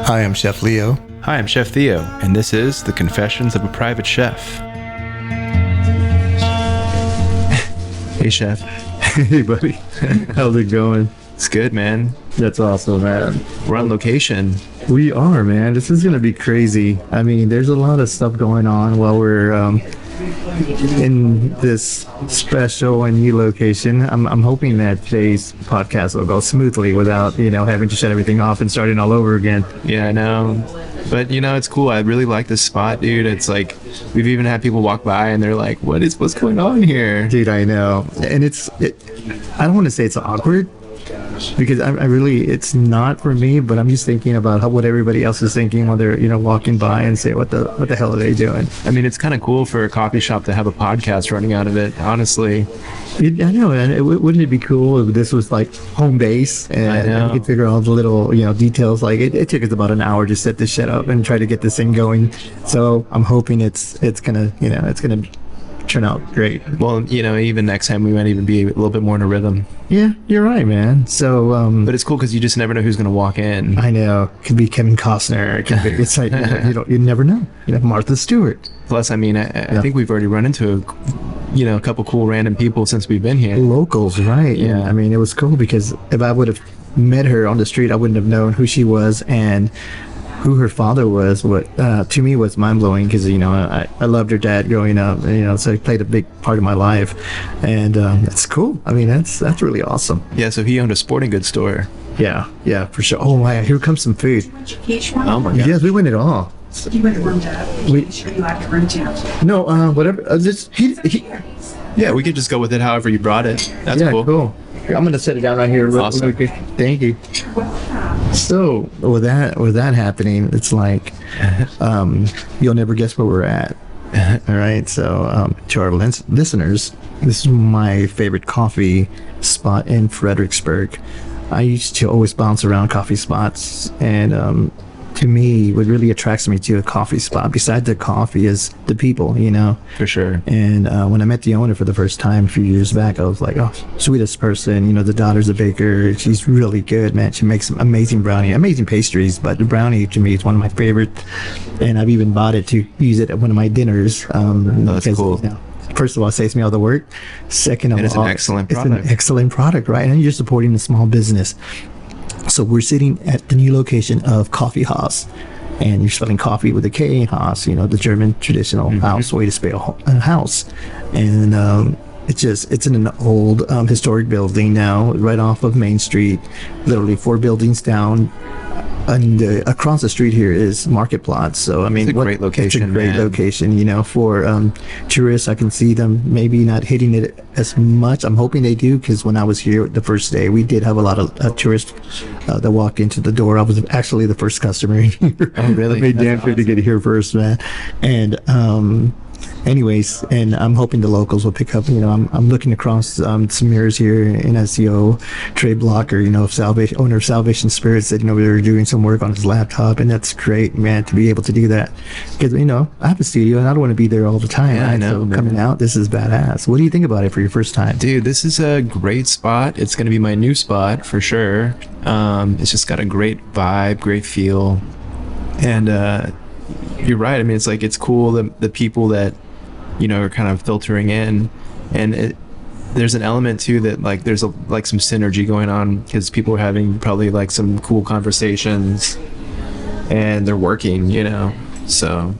Hi, I'm Chef Leo. Hi, I'm Chef Theo, and this is The Confessions of a Private Chef. Hey, Chef. Hey, buddy. How's it going? It's good, man. That's awesome, man. We're on location. We are, man. This is going to be crazy. I mean, there's a lot of stuff going on while we're in this special and new location. I'm hoping that today's podcast will go smoothly without, having to shut everything off and starting all over again. Yeah, I know. But, it's cool. I really like this spot, dude. It's like, we've even had people walk by and they're like, what's going on here? Dude, I know. And I don't want to say it's awkward, because I really, it's not for me, but I'm just thinking about what everybody else is thinking when they're, walking by and say, what the hell are they doing? I mean, it's kind of cool for a coffee shop to have a podcast running out of it, honestly. I know, and wouldn't it be cool if this was like home base and we could figure out all the little, details? Like it took us about an hour to set this shit up and try to get this thing going. So I'm hoping it's gonna turn out great. Well, even next time we might even be a little bit more in a rhythm. Yeah, you're right, man. So, but it's cool because you just never know who's going to walk in. I know. Could be Kevin Costner. It's like, you never know. You have Martha Stewart. Plus, I mean, I think we've already run into a couple cool random people since we've been here. Locals, right? Yeah. And, I mean, it was cool because if I would have met her on the street, I wouldn't have known who she was and who her father was. What to me was mind-blowing, because I loved her dad growing up, so he played a big part of my life, and that's cool. I mean, that's really awesome. Yeah, so he owned a sporting goods store. Yeah, for sure. Oh my, here comes some food. Oh my god. Yes, we went it all. You went room temp. We Sure you like it room temp. no whatever. Yeah, we could just go with it however you brought it. That's Yeah, cool. cool. Here, I'm gonna set it down right here. Awesome. Real quick. Thank you. So with that happening, it's like you'll never guess where we're at. All right, so to our listeners, this is my favorite coffee spot in Fredericksburg. I used to always bounce around coffee spots, and to me, what really attracts me to a coffee spot, besides the coffee, is the people, For sure. And when I met the owner for the first time a few years back, I was like, oh, sweetest person. The daughter's a baker. She's really good, man. She makes some amazing pastries, but the brownie to me is one of my favorite. And I've even bought it to use it at one of my dinners. That's cool. First of all, it saves me all the work. Second of all, it's an excellent product. It's an excellent product, right? And you're supporting a small business. So we're sitting at the new location of Kaffee Haus, and you're spelling coffee with a K, Haus, the German traditional house way to spell house. And it's in an old historic building now, right off of Main Street, literally 4 buildings down. And across the street here is Market Platz. So I mean, it's a great location. It's a great location, for tourists. I can see them maybe not hitting it as much. I'm hoping they do, because when I was here the first day, we did have a lot of tourists that walked into the door. I was actually the first customer here. Oh, really? I made damn sure to get here first, man. And anyways, and I'm hoping the locals will pick up. I'm looking across some mirrors here in SEO. Trey Blocker, owner of Salvation Spirit, said we were doing some work on his laptop, and that's great, man, to be able to do that, because I have a studio and I don't want to be there all the time. Yeah, I know. So coming out, this is badass. What do you think about it for your first time? Dude, this is a great spot. It's going to be my new spot for sure. It's just got a great vibe, great feel, and you're right. I mean, it's cool, the people that are kind of filtering in, and there's an element too that there's some synergy going on, because people are having probably some cool conversations, and they're working, so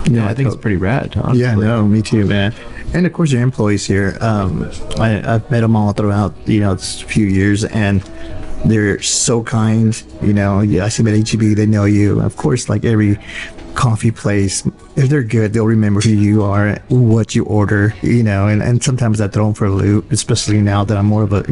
I think it's pretty rad, honestly. Yeah, no, me too, man. And of course your employees here, I've met them all throughout a few years, and they're so kind. I see them at HEB, they know you. Of course, like every coffee place, if they're good, they'll remember who you are, what you order, and sometimes I throw them for a loop, especially now that I'm more of a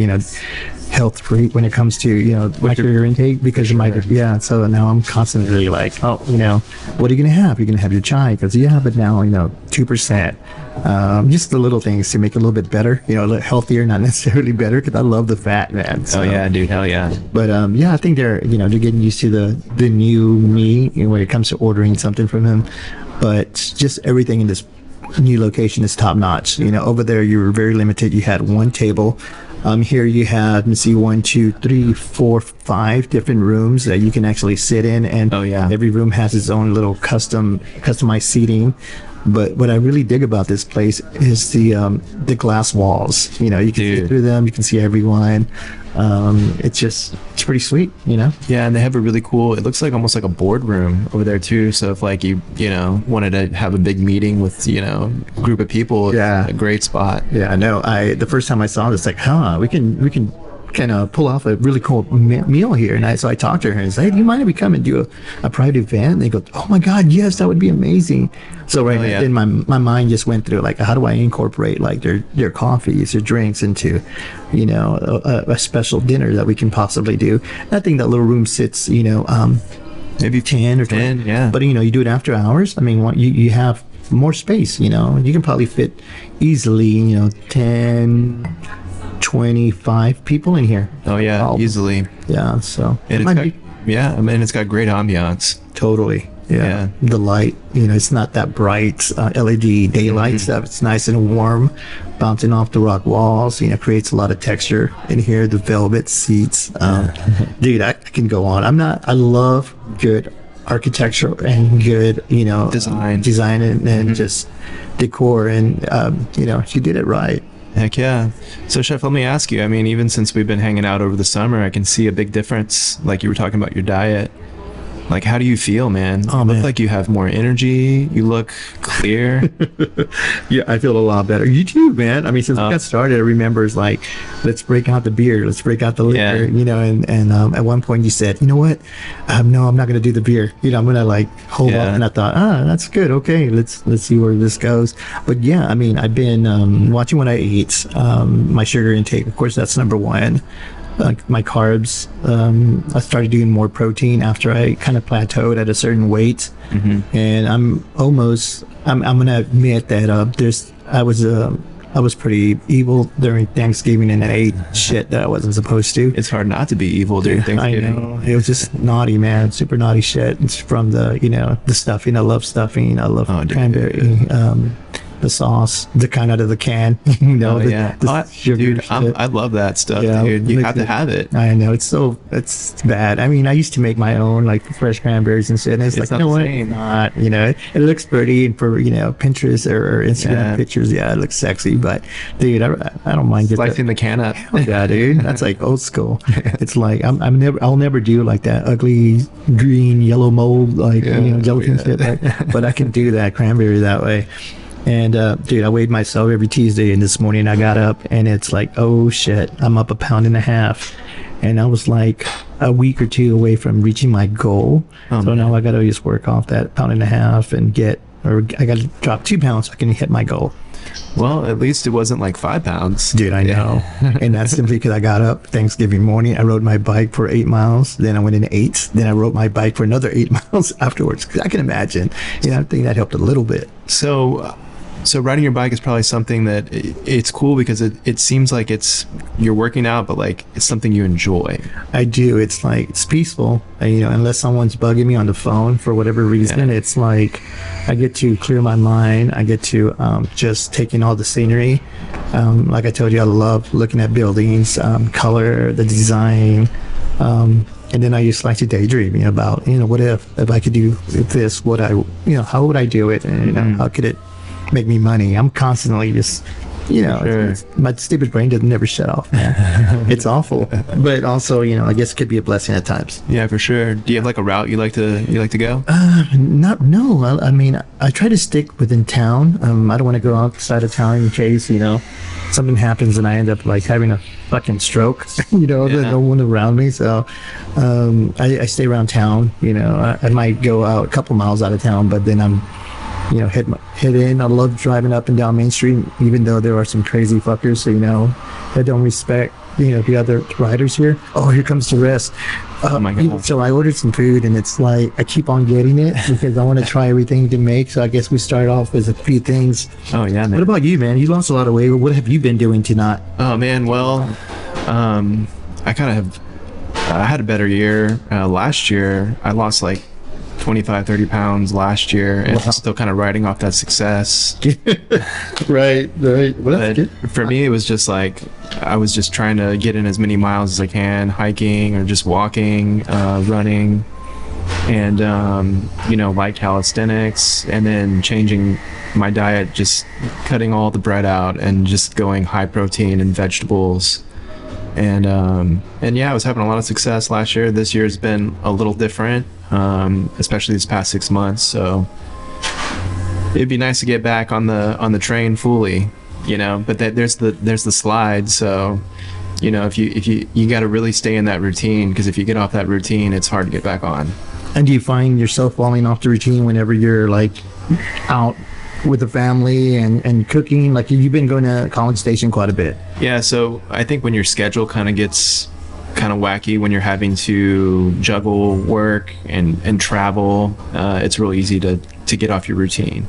health freak when it comes to my sugar intake, because of my so now I'm constantly like, what are you gonna have? You're gonna have your chai, because but now 2%. Just the little things to make it a little bit better, a little healthier, not necessarily better, because I love the fat, man. So, oh yeah, dude, hell yeah. But I think they're they're getting used to the new me when it comes to ordering something from him. But just everything in this new location is top notch. Over there you were very limited. You had one table. Here you have, let's see, 1, 2, 3, 4, 5 different rooms that you can actually sit in, and Oh, yeah. every room has its own little customized seating. But what I really dig about this place is the glass walls. You know, you can see Dude. through them, you can see everyone. It's pretty sweet, you know. Yeah, and they have a really cool, it looks like almost like a boardroom over there too. So if like you know, wanted to have a big meeting with, you know, a group of people, Yeah. a great spot. Yeah, I know. The first time I saw this, like, we can kind of pull off a really cool meal here. And so I talked to her and said, hey, do you mind if we come and do a private event? And they go, oh my God, yes, that would be amazing. So yeah. then my mind just went through, like, how do I incorporate like their coffees or drinks into, you know, a special dinner that we can possibly do. And I think that little room sits, you know, Maybe 10 or 10, 20. yeah. But, you know, you do it after hours. I mean, you have more space, you know. You can probably fit easily, you know, 10, 25 people in here. Oh yeah, Oh, easily. Yeah, so And it it's might got, be yeah, I mean, it's got great ambiance. totally. Yeah. Yeah. The light, you know, it's not that bright LED daylight stuff. It's nice and warm, bouncing off the rock walls. You know, creates a lot of texture in here. The velvet seats, dude. I can go on. I love good architecture and good, you know, Design. and just decor. And you know, she did it right. Heck yeah. So Chef, let me ask you, I mean, even since we've been hanging out over the summer, I can see a big difference. Like you were talking about your diet. Like, how do you feel, man? Oh, You man. look like you have more energy. You look clear. Yeah, I feel a lot better. You too, man. I mean, since we got started, I remember it's like, let's break out the beer, let's break out the liquor, Yeah. you know. And at one point you said, you know what? No, I'm not gonna do the beer. You know, I'm gonna like hold Yeah. off. And I thought, that's good. Okay, let's see where this goes. But yeah, I mean, I've been watching what I eat, my sugar intake. Of course, that's number one. Like my carbs, I started doing more protein after I kind of plateaued at a certain weight, and I'm gonna admit that I was pretty evil during Thanksgiving, and I ate shit that I wasn't supposed to. It's hard not to be evil during I Thanksgiving. know, it was just naughty, man, super naughty shit. It's from the, you know, the stuffing. I love stuffing. I love Oh, dude. cranberry. The sauce, the kind out of the can, you know. Oh, yeah. the sugar Dude, shit. I love that stuff, Yeah, dude. You makes have to it- have it. I know, it's bad. I mean, I used to make my own, like, fresh cranberries and shit. And it's like, not you know the what? same. Not, you know, it looks pretty, and for, you know, Pinterest or Instagram Yeah. pictures, yeah, it looks sexy. But dude, I don't mind getting Slicing the can up. yeah, dude, that's like old school. It's like I'll never do like that ugly green yellow mold, like, Yeah, you know, gelatin yeah. shit. But I can do that cranberry that way. And dude, I weighed myself every Tuesday, and this morning I got up and it's like, oh shit, I'm up 1.5 pounds. And I was like a week or two away from reaching my goal. Oh, So man. now I got to just work off that 1.5 pounds and I got to drop 2 pounds so I can hit my goal. Well, at least it wasn't like 5 pounds. Dude, I know. And that's simply because I got up Thanksgiving morning. I rode my bike for 8 miles. Then I went in 8. Then I rode my bike for another 8 miles afterwards. 'Cause I can imagine. You know, I think that helped a little bit. So riding your bike is probably something that it's cool because it seems like you're working out, but like it's something you enjoy. I do. It's like, it's peaceful. You know, unless someone's bugging me on the phone for whatever reason, Yeah. it's like I get to clear my mind. I get to just take in all the scenery. Like I told you, I love looking at buildings, color, the design. And then I just like to daydream, you know, about, you know, what if I could do this, how would I do it? And, you know, how could it make me money? I'm constantly just, you know, Sure. my stupid brain doesn't never shut off, man. It's awful. But also, you know, I guess it could be a blessing at times. Yeah, for sure. Do you have like a route you like to go? No. I mean, I try to stick within town. I don't want to go outside of town in case, you know, something happens and I end up like having a fucking stroke, you know, there's Yeah. no one around me. So I stay around town, you know. I might go out a couple miles out of town, but then I'm, you know, hit in. I love driving up and down Main Street, even though there are some crazy fuckers, you know, that don't respect, you know, the other riders here. Oh, here comes the rest. Oh my God. So I ordered some food, and it's like I keep on getting it because I want to try everything to make. So I guess we start off with a few things. Oh yeah, What man. about you, man? You lost a lot of weight. What have you been doing to not? Oh man, well, I kind of have. I had a better year last year. I lost like 25, 30 pounds last year, and Wow. still kind of riding off that success. Right. Well, that's But good. for me, it was just like I was just trying to get in as many miles as I can, hiking or just walking, running, and like calisthenics, and then changing my diet, just cutting all the bread out and just going high protein and vegetables. And yeah, I was having a lot of success last year. This year's been a little different, especially this past 6 months. So it'd be nice to get back on the train fully, But there's the slide. So, if you got to really stay in that routine, because if you get off that routine, it's hard to get back on. And do you find yourself falling off the routine whenever you're like out with the family and cooking? Like you've been going to College Station quite a bit. Yeah, so I think when your schedule kind of gets kind of wacky, when you're having to juggle work and travel, it's real easy to get off your routine,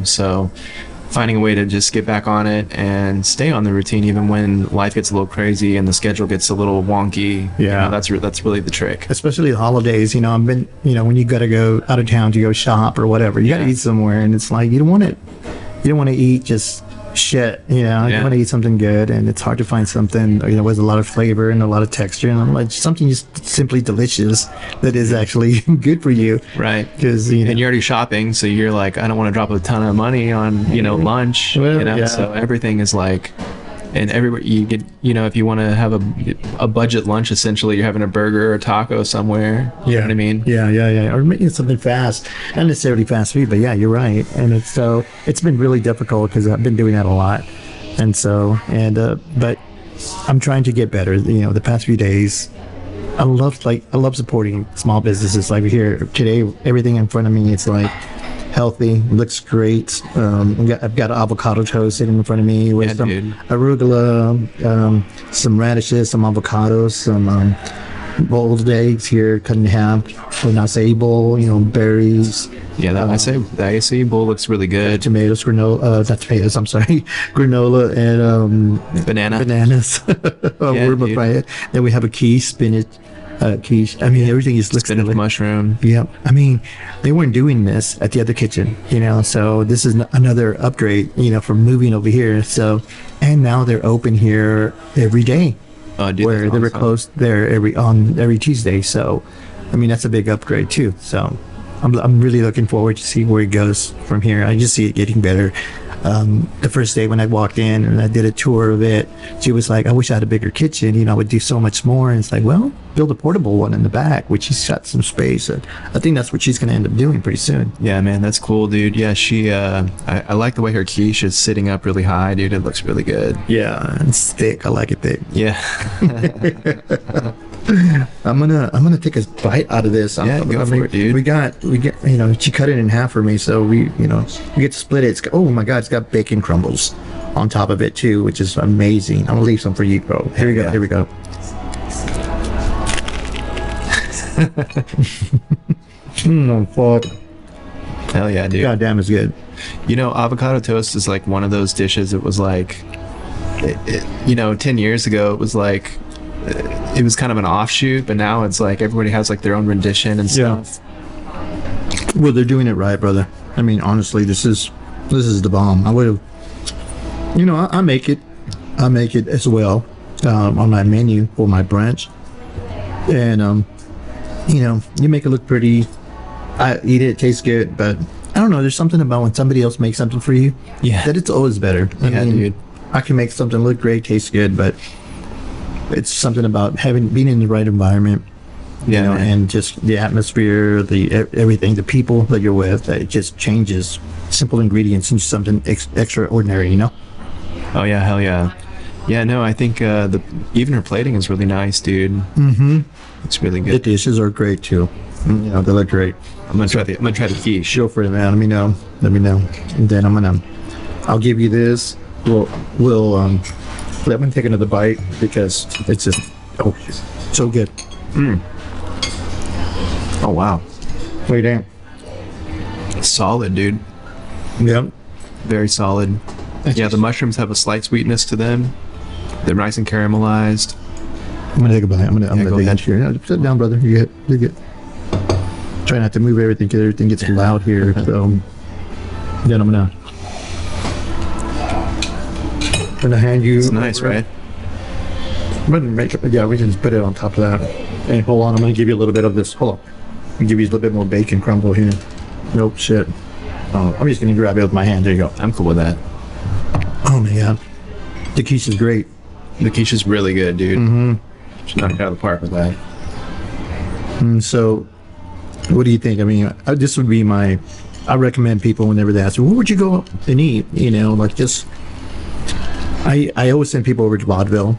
So finding a way to just get back on it and stay on the routine even when life gets a little crazy and the schedule gets a little wonky. Yeah. That's really the trick. Especially the holidays, I've been, when you got to go out of town to go shop or whatever, you got to eat somewhere, and it's like you don't want to eat just shit, you want to eat something good, and it's hard to find something with a lot of flavor and a lot of texture, and like something just simply delicious that is actually good for you, Right? because And you're already shopping, so you're like, I don't want to drop a ton of money on lunch, Well, yeah. So everything is like, and everywhere you get, if you want to have a budget lunch, essentially you're having a burger or a taco somewhere. You know what I mean? Yeah. Or making something fast, not necessarily fast food, but yeah, you're right. And it's been really difficult because I've been doing that a lot, but I'm trying to get better. The past few days, I love supporting small businesses. Like here today, everything in front of me, it's like healthy, looks great. I've got avocado toast sitting in front of me with some arugula, some radishes, some avocados, some boiled eggs here cut in half, an acai bowl, berries. Yeah, the acai bowl looks really good. Tomatoes, granola, not tomatoes, I'm sorry, granola and bananas. We're gonna try it. Then we have a quiche, spinach. Quiche. I mean, everything is looks Spinach mushroom. Yeah. I mean, they weren't doing this at the other kitchen, so this is another upgrade, from moving over here. So, and now they're open here every day, where they were closed there every Tuesday. So, I mean, that's a big upgrade too. So, I'm really looking forward to see where it goes from here. I just see it getting better. The first day when I walked in and I did a tour of it, she was like, I wish I had a bigger kitchen, I would do so much more. And it's like, well, build a portable one in the back, which she's got some space. And I think that's what she's going to end up doing pretty soon. Yeah, man, that's cool, dude. Yeah, she, I like the way her quiche is sitting up really high, dude. It looks really good. Yeah, it's thick. I like it thick. Yeah. I'm gonna take a bite out of this. Yeah, go for it, dude. We get she cut it in half for me, so we get to split it. Oh my god, it's got bacon crumbles on top of it too, which is amazing. I'm gonna leave some for you, bro. Here we go. Fuck. Hell yeah, dude. God damn, it's good. Avocado toast is like one of those dishes. It was like, 10 years ago, it was like, it was kind of an offshoot, but now it's like everybody has like their own rendition and stuff. Well, they're doing it right, brother. I mean, honestly, this is the bomb. I would have, I make it as well on my menu for my brunch, and you make it look pretty. I eat it, it tastes good, but I don't know. There's something about when somebody else makes something for you, that it's always better. I mean, dude. I can make something look great, taste good, but it's something about being in the right environment, and just the atmosphere, everything, the people that you're with, that it just changes simple ingredients into something extraordinary, Oh yeah, hell yeah. Yeah, no, I think even her plating is really nice, dude. Mm-hmm. It's really good. The dishes are great too. They look great. I'm gonna try the quiche. Go for it, man. Let me know, and then I'll give you this. Let me take another bite because it's just so good. Oh wow, Wait, damn. solid, dude. Yep. Very solid. Yeah, the mushrooms have a slight sweetness to them. They're nice and caramelized. I'm gonna take a bite. I'm gonna go dig ahead. into here. Sit down, brother. You're good. Try not to move everything because everything gets loud here. So then I'm gonna hand you. It's nice, right? Yeah, we can just put it on top of that. And hold on, I'm gonna give you a little bit of this. Hold on, I'll give you a little bit more bacon crumble here. Nope, shit. Oh, I'm just gonna grab it with my hand. There you go. I'm cool with that. Oh my god, the quiche is great. The quiche is really good, dude. Just knocked it out of the park with that. So, what do you think? I mean, this would be my. I recommend people whenever they ask me, "Where would you go and eat?" You know, like this. I always send people over to vaudeville.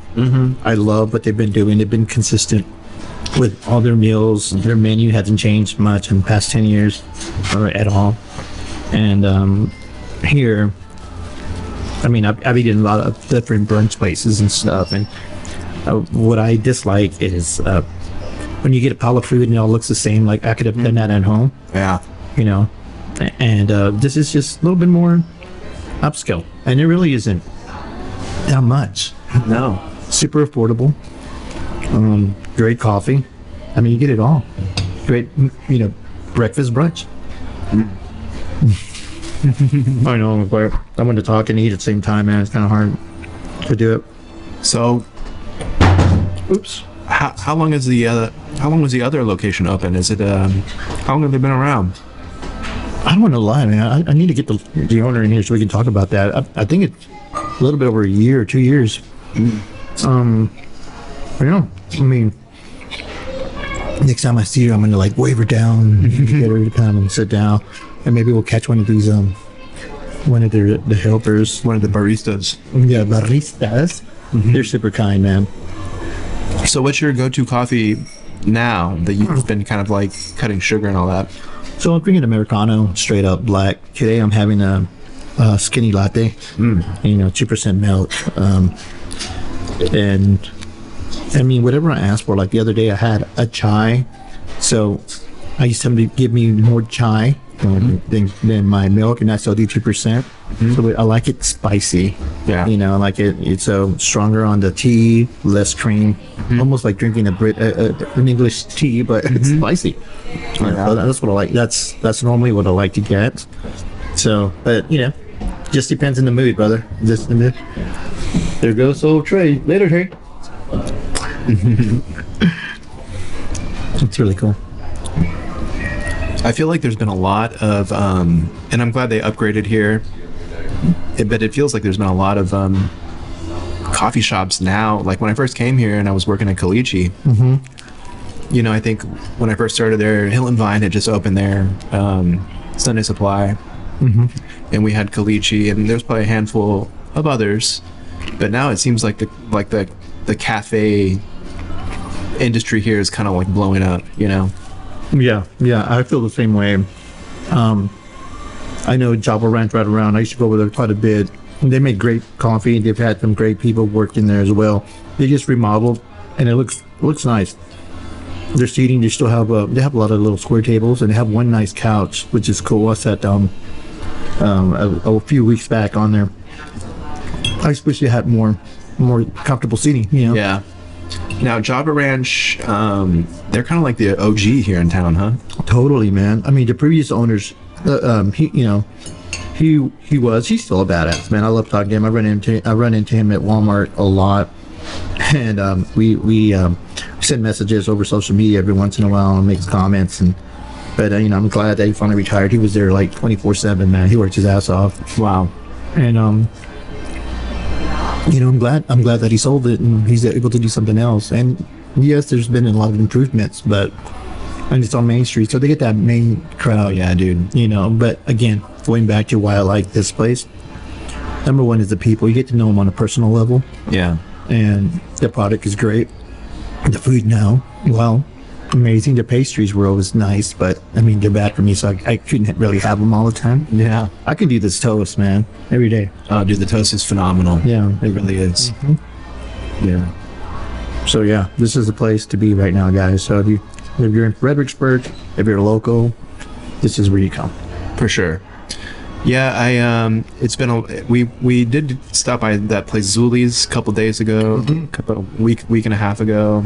I love what they've been doing. They've been consistent with all their meals. Their menu hasn't changed much in the past 10 years or at all. And here, I mean, I've eaten a lot of different brunch places and stuff. And what I dislike is when you get a pile of food and it all looks the same. Like I could have done that at home. Yeah. You know, and this is just a little bit more upscale, and it really isn't that much. No. Super affordable. Great coffee. I mean, you get it all. Great, you know, breakfast, brunch. I know, but I want to talk and eat at the same time, man. It's kind of hard to do it. So, Oops. how long is how long was the other location open? Is it how long have they been around? I don't want to lie, man. I need to get the owner in here so we can talk about that. I think it's a little bit over a year, 2 years. Yeah. I mean, next time I see her, I'm gonna like wave her down, get her to come and sit down, and maybe we'll catch one of these one of the helpers, One of the baristas. yeah, baristas. They're super kind, man. So what's your go-to coffee now that you've been kind of like cutting sugar and all that? So I'm drinking Americano, straight up black. Today I'm having a skinny latte, you know, 2% milk, and I mean whatever I asked for. Like the other day I had a chai, so I used to give me more chai than my milk, and that's still 2%. So I like it spicy. Yeah. You know, I like it's stronger on the tea, less cream, almost like drinking an English tea, but it's spicy. Yeah, so that's what I like. That's normally what I like to get. So, but you know, just depends on the mood, brother. Just the mood. There goes old Trey. Later, Trey. It's really cool. I feel like there's been a lot of, and I'm glad they upgraded here, but it feels like there's been a lot of coffee shops now. Like when I first came here and I was working at Caliche, you know, I think when I first started there, Hill and Vine had just opened there, Sunday Supply, and we had Caliche, and there's probably a handful of others, but now it seems like the cafe industry here is kind of like blowing up, you know. Yeah, I feel the same way. I know Java Ranch right around. I used to go over there quite a bit. They make great coffee. They've had some great people working there as well. They just remodeled, and it looks nice. Their seating, they still have they have a lot of little square tables, and they have one nice couch, which is cool. I sat down a few weeks back on there. I just wish they had more comfortable seating. You know? Yeah. Now Java Ranch, they're kind of like the OG here in town, huh? Totally, man. I mean, the previous owners, he's still a badass, man. I love talking to him. I run into him at Walmart a lot, and we send messages over social media every once in a while and makes comments. But you know, I'm glad that he finally retired. He was there like 24/7, man. He worked his ass off. Wow. And you know, I'm glad that he sold it and he's able to do something else. And yes, there's been a lot of improvements, and it's on Main Street, so they get that main crowd. Yeah, dude. You know, but again, going back to why I like this place, number one is the people. You get to know them on a personal level. Yeah. And the product is great. The food now, well, amazing. The pastries were always nice, but I mean, they're bad for me, so I couldn't really have them all the time. Yeah. I could do this toast, man, every day. Oh, dude, the toast is phenomenal. Yeah. It really is. Yeah. So yeah, this is the place to be right now, guys. So if you're in Fredericksburg, if you're local, this is where you come. For sure. Yeah, it's been we did stop by that place Zuli's a couple days ago, week and a half ago.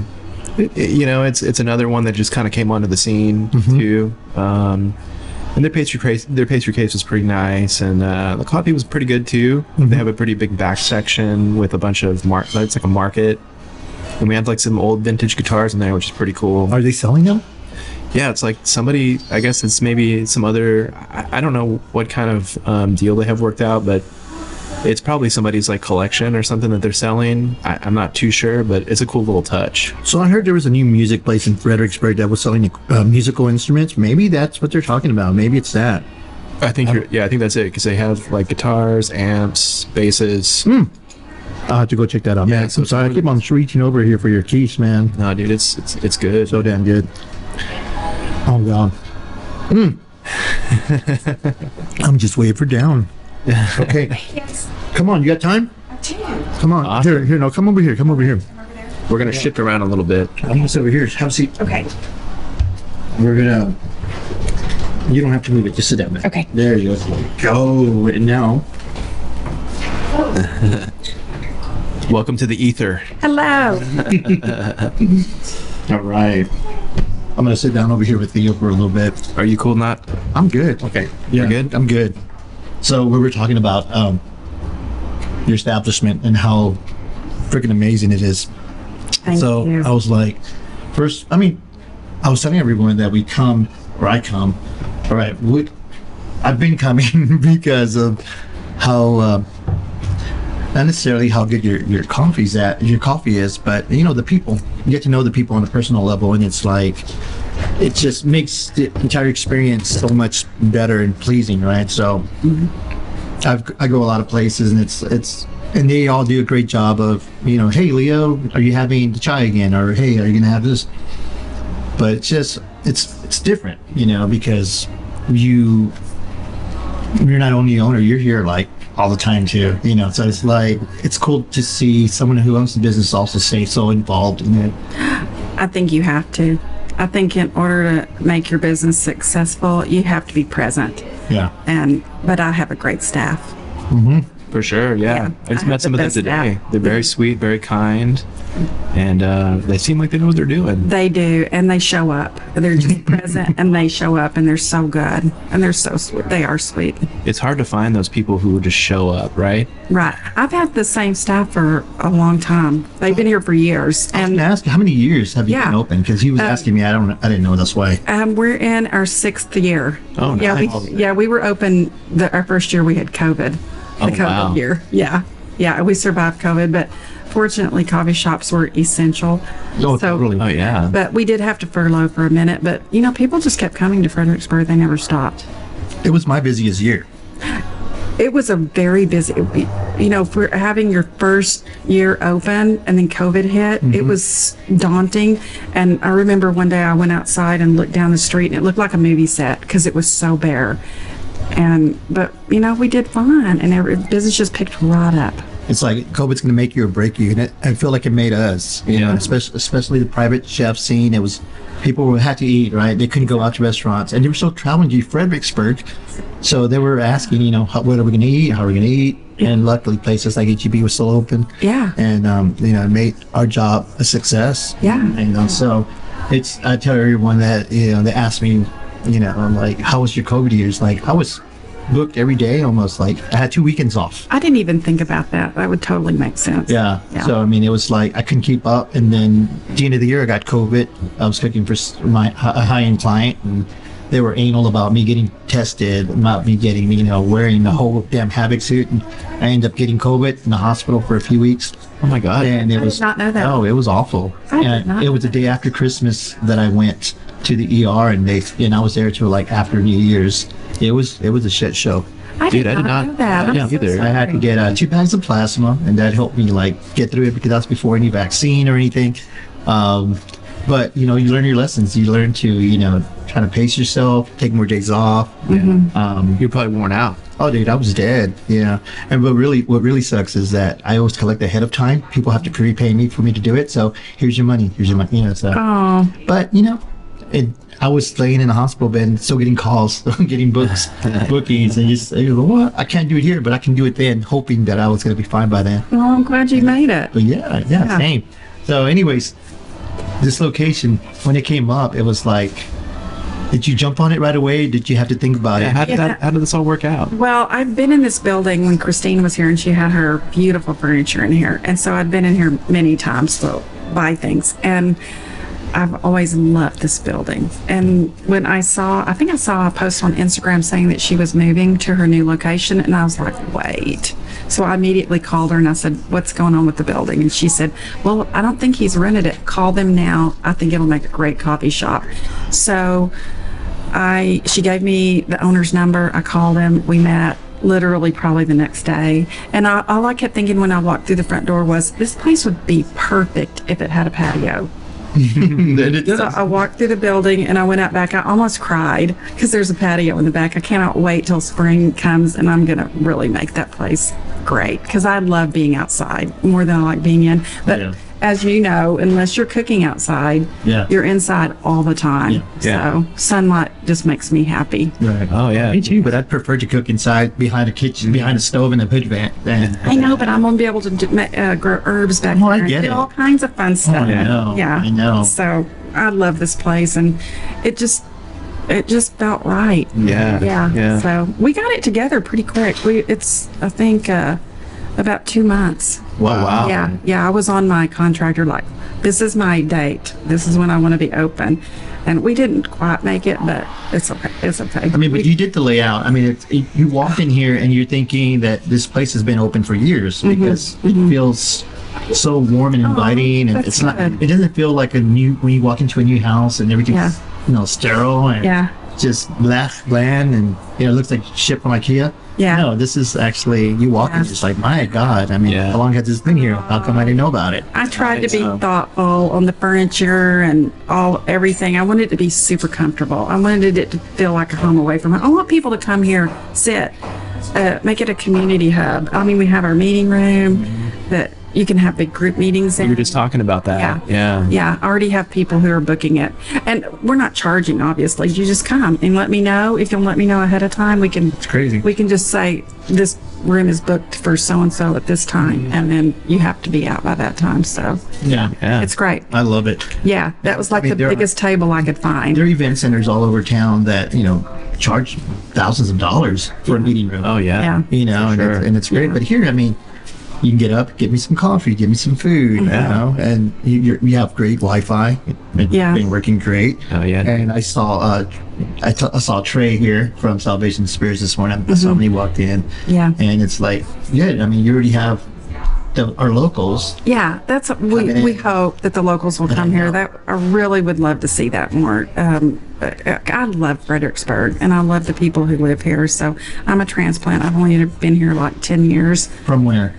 It's another one that just kind of came onto the scene too. And their pastry case was pretty nice, and the coffee was pretty good too. They have a pretty big back section with a bunch of it's like a market, and we had like some old vintage guitars in there, which is pretty cool. Are they selling them? Yeah, it's like somebody, I guess it's maybe some other, I don't know what kind of deal they have worked out, but it's probably somebody's like collection or something that they're selling. I'm not too sure, but it's a cool little touch. So I heard there was a new music place in Fredericksburg that was selling musical instruments. Maybe that's what they're talking about. Maybe it's that. I think I think that's it, because they have like guitars, amps, basses. I'll have to go check that out, man. so I'm sorry, I keep on reaching over here for your keys, man. No, dude, it's good. So damn good. Oh god. I'm just waiting for down. Okay. Yes. Come on, you got time? I do. Come on. Awesome. Here, no, come over here. Come over here. We're gonna shift around a little bit. I'm gonna sit over here. Have a seat. Okay. We're gonna. You don't have to move it. Just sit down, man. Okay. There you go. And now. Welcome to the ether. Hello. All right. I'm gonna sit down over here with Theo for a little bit. Are you cool, not? I'm good. Okay. Yeah, You're good? I'm good. So we were talking about your establishment and how freaking amazing it is. Thank So you. I was like, first, I was telling everyone that we come, or I come, all right, I've been coming because of how, not necessarily how good your coffee is, but the people, you get to know the people on a personal level, and it's like, it just makes the entire experience so much better and pleasing, right? So I go a lot of places, and it's and they all do a great job of, hey Leo, are you having the chai again, or hey, are you gonna have this? But it's different, because you're not only the owner, you're here like all the time too, so it's like, it's cool to see someone who owns the business also stay so involved in it. I think you have to. I think in order to make your business successful, you have to be present. Yeah. But I have a great staff. For sure, yeah. Yeah, I just I met have some the of them best today. staff. They're very sweet, very kind, and they seem like they know what they're doing. They do, and they show up. They're just present, and they show up, and they're so good, and they're so sweet. They are sweet. It's hard to find those people who would just show up, right? Right. I've had the same staff for a long time. They've been here for years, I was and gonna ask, how many years have you Yeah. been open? Because he was asking me, I didn't know, that's why. we're in our 6th year. Oh, nice. We were open our first year we had COVID. Oh, The COVID wow. year. Yeah, we survived COVID, but fortunately coffee shops were essential. Oh, totally. Oh, yeah. But we did have to furlough for a minute, but people just kept coming to Fredericksburg. They never stopped. It was my busiest year. It was a very busy, for having your first year open and then COVID hit, it was daunting. And I remember one day I went outside and looked down the street and it looked like a movie set because it was so bare. But we did fine, and every business just picked right up. It's like COVID's going to make you or break you, and I feel like it made us. Yeah. Especially the private chef scene. It was people who had to eat, right? They couldn't go out to restaurants, and they were still traveling to Fredericksburg, so they were asking, what are we going to eat? How are we going to eat? And luckily, places like HEB was still open. Yeah. And it made our job a success. Yeah. And so I tell everyone that they ask me, I'm like, how was your COVID years? Like, I was booked every day almost. Like, I had 2 weekends off. I didn't even think about that. That would totally make sense. Yeah. Yeah. So, it was like I couldn't keep up. And then at the end of the year, I got COVID. I was cooking for a high-end client, and they were anal about me getting tested, about me getting, wearing the whole damn havoc suit. And I ended up getting COVID in the hospital for a few weeks. Oh, my God. And it I was did not know that. Oh, it was awful. I did And not it know was the day after Christmas that I went to the ER, and I was there till like after New Year's. It was a shit show. I Dude, did I did not not know that. I'm yeah, so either. I had to get 2 bags of plasma, and that helped me like get through it, because that's before any vaccine or anything. But you learn your lessons. You learn to try to pace yourself, take more days off. You're probably worn out. Oh, dude, I was dead. Yeah. And what really sucks is that I always collect ahead of time. People have to prepay me for me to do it. So here's your money. So. Oh, But I was laying in a hospital bed, still getting calls, getting bookings, and just what? I can't do it here, but I can do it then, hoping that I was going to be fine by then. well, I'm glad you made it. But yeah, same. So, anyways, this location, when it came up, it was like, did you jump on it right away? Did you have to think about it? How did this all work out? Well, I've been in this building when Christine was here, and she had her beautiful furniture in here. And so I'd been in here many times to buy things. And I've always loved this building. And when I think I saw a post on Instagram saying that she was moving to her new location, and I was like, wait. So I immediately called her and I said, what's going on with the building? And she said, well, I don't think he's rented it. Call them now. I think it'll make a great coffee shop. So she gave me the owner's number. I called him. We met literally probably the next day. And all I kept thinking when I walked through the front door was, this place would be perfect if it had a patio. So I walked through the building and I went out back. I almost cried because there's a patio in the back. I cannot wait till spring comes, and I'm going to really make that place great because I love being outside more than I like being in. But as you know, unless you're cooking outside, you're inside all the time. So sunlight just makes me happy. Right. Oh, yeah. Me too, but I'd prefer to cook inside, behind a kitchen, behind a stove and a hood vent. I know, but I'm going to be able to grow herbs back Oh, I there. get and do it. all kinds of fun stuff. I know. Yeah. I know. So I love this place, and it just felt right. Yeah. So we got it together pretty quick. It's I think about 2 months. Wow. Yeah. I was on my contractor like, this is my date. This is when I want to be open. And we didn't quite make it, but it's okay. It's okay. I mean, but you did the layout. I mean, you walked in here and you're thinking that this place has been open for years because it feels so warm and inviting, and that's it's not. good. It doesn't feel like when you walk into a new house and everything's sterile and just bland, and it looks like shit from IKEA. Yeah. No, this is actually, you walk in just like, my God. I mean, how long has this been here? How come I didn't know about it? I tried to be thoughtful on the furniture and everything. I wanted it to be super comfortable. I wanted it to feel like a home away from home. I want people to come here, sit, make it a community hub. I mean, we have our meeting room that you can have big group meetings in. You were just talking about that. Yeah. I already have people who are booking it. And we're not charging, obviously. You just come and let me know. If you'll let me know ahead of time, it's crazy. We can just say, this room is booked for so-and-so at this time. And then you have to be out by that time. So Yeah. it's great. I love it. Yeah. That was like the biggest table I could find. There are event centers all over town that, charge thousands of dollars for a meeting room. Oh, yeah. And it's great. But here, I mean, you can get up, get me some coffee, give me some food, and you have great Wi-Fi. It's been working great. Oh, yeah. And I saw I saw Trey here from Salvation Spirits this morning. I saw him when he walked in. Yeah. And it's like, good. I mean, you already have our locals. Yeah, we hope that the locals will come here. I really would love to see that more. I love Fredericksburg, and I love the people who live here. So I'm a transplant. I've only been here like 10 years. From where?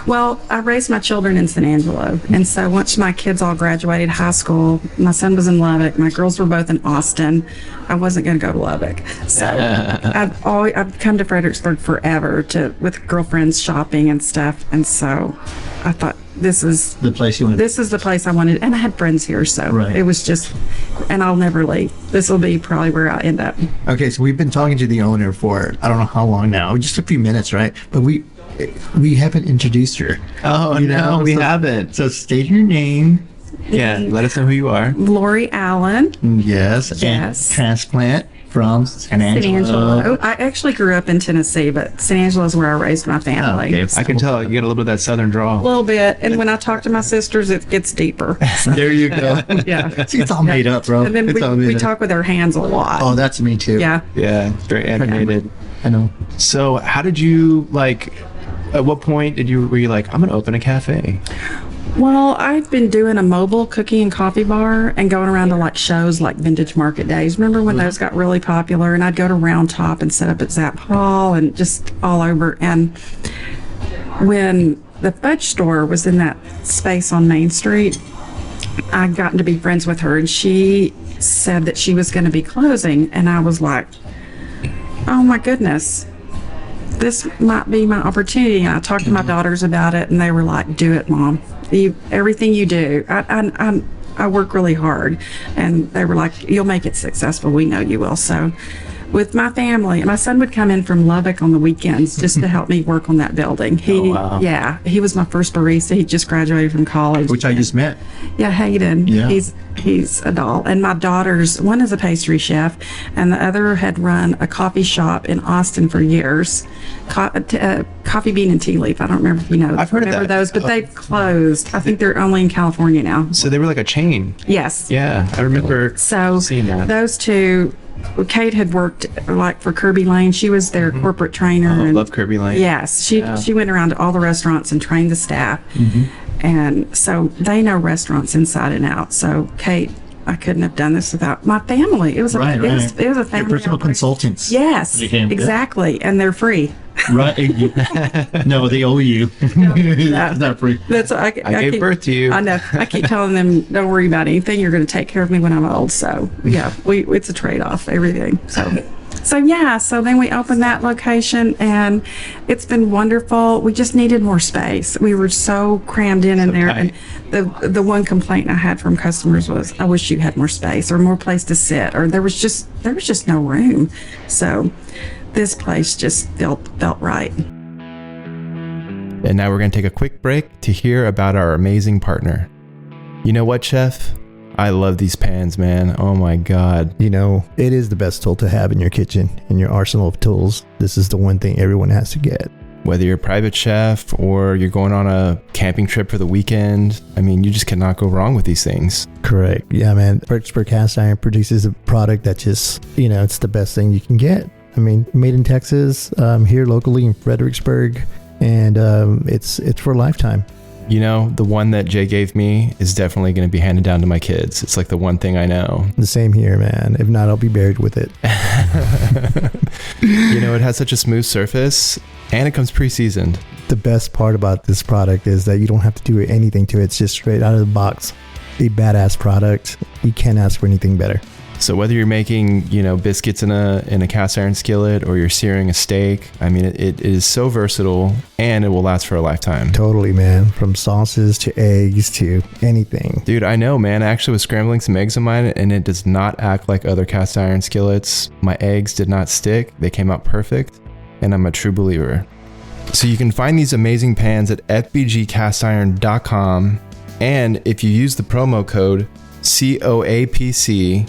Well, I raised my children in San Angelo, and so once my kids all graduated high school, my son was in Lubbock, my girls were both in Austin. I wasn't going to go to Lubbock, so I've come to Fredericksburg forever with girlfriends shopping and stuff, and so I thought this is The place you wanted. this is the place I wanted, and I had friends here, so Right. it was just, and I'll never leave. This will be probably where I end up. Okay, so we've been talking to the owner for I don't know how long now, just a few minutes, right? But we haven't introduced her. Oh, no, we haven't. So state your name. Yeah, let us know who you are. Lori Allen, Yes. Yes. And transplant from San Angelo. San Angelo. I actually grew up in Tennessee, but San Angelo is where I raised my family. Oh, okay. I can tell you get a little bit of that southern drawl. A little bit, and when I talk to my sisters, it gets deeper. There you go. Yeah. See, it's all made up, bro. And then It's all made we up. talk with our hands a lot. Oh, that's me too. Yeah. Yeah, it's very animated. I know. So how did you at what point were you like, I'm gonna open a cafe? Well, I've been doing a mobile cookie and coffee bar and going around to like shows like Vintage Market Days. Remember when those got really popular? And I'd go to Round Top and set up at Zapp Hall and just all over. And when the fudge store was in that space on Main Street, I'd gotten to be friends with her, and she said that she was going to be closing. And I was like, oh my goodness, this might be my opportunity. And I talked to my daughters about it, and they were like, do it, Mom. Everything you do. I work really hard. And they were like, you'll make it successful. We know you will. So with my family. My son would come in from Lubbock on the weekends just to help me work on that building. Yeah, he was my first barista. He just graduated from college. Which I just met. Yeah, Hayden. Yeah. He's a doll. And my daughters, one is a pastry chef, and the other had run a coffee shop in Austin for years. Coffee Bean and Tea Leaf. I don't remember if you know. I've heard of remember that. those, but they've closed. I think they're only in California now. So they were like a chain. Yes. Yeah, I remember So seeing that. those two, Kate had worked like for Kirby Lane. She was their corporate trainer. I and love Kirby Lane. Yes, she went around to all the restaurants and trained the staff. And so they know restaurants inside and out. So Kate, I couldn't have done this without my family. It was a Right, it was a Your family personal operation. consultants. Yes, They came, yeah. exactly, and they're free. Right. No, they owe you. It's not free. That's I gave keep, birth to you. I know. I keep telling them, don't worry about anything. You're going to take care of me when I'm old. So yeah, it's a trade-off. Everything. So yeah. So then we opened that location, and it's been wonderful. We just needed more space. We were so crammed in there, tight. and the one complaint I had from customers was, I wish you had more space or more place to sit, or there was just no room. So this place just felt right. And now we're going to take a quick break to hear about our amazing partner. You know what, Chef? I love these pans, man. Oh my God. You know, it is the best tool to have in your kitchen, in your arsenal of tools. This is the one thing everyone has to get. Whether you're a private chef or you're going on a camping trip for the weekend, I mean, you just cannot go wrong with these things. Correct. Yeah, man. Fredericksburg Cast Iron produces a product that just, it's the best thing you can get. I mean, made in Texas, here locally in Fredericksburg, and it's for a lifetime. You know, the one that Jay gave me is definitely going to be handed down to my kids. It's like the one thing I know. The same here, man. If not, I'll be buried with it. You know, it has such a smooth surface, and it comes pre-seasoned. The best part about this product is that you don't have to do anything to it. It's just straight out of the box. A badass product. You can't ask for anything better. So whether you're making, biscuits in a cast iron skillet or you're searing a steak, I mean, it is so versatile and it will last for a lifetime. Totally, man. From sauces to eggs to anything. Dude, I know, man. I actually was scrambling some eggs in mine and it does not act like other cast iron skillets. My eggs did not stick. They came out perfect, and I'm a true believer. So you can find these amazing pans at fbgcastiron.com, and if you use the promo code COAPC,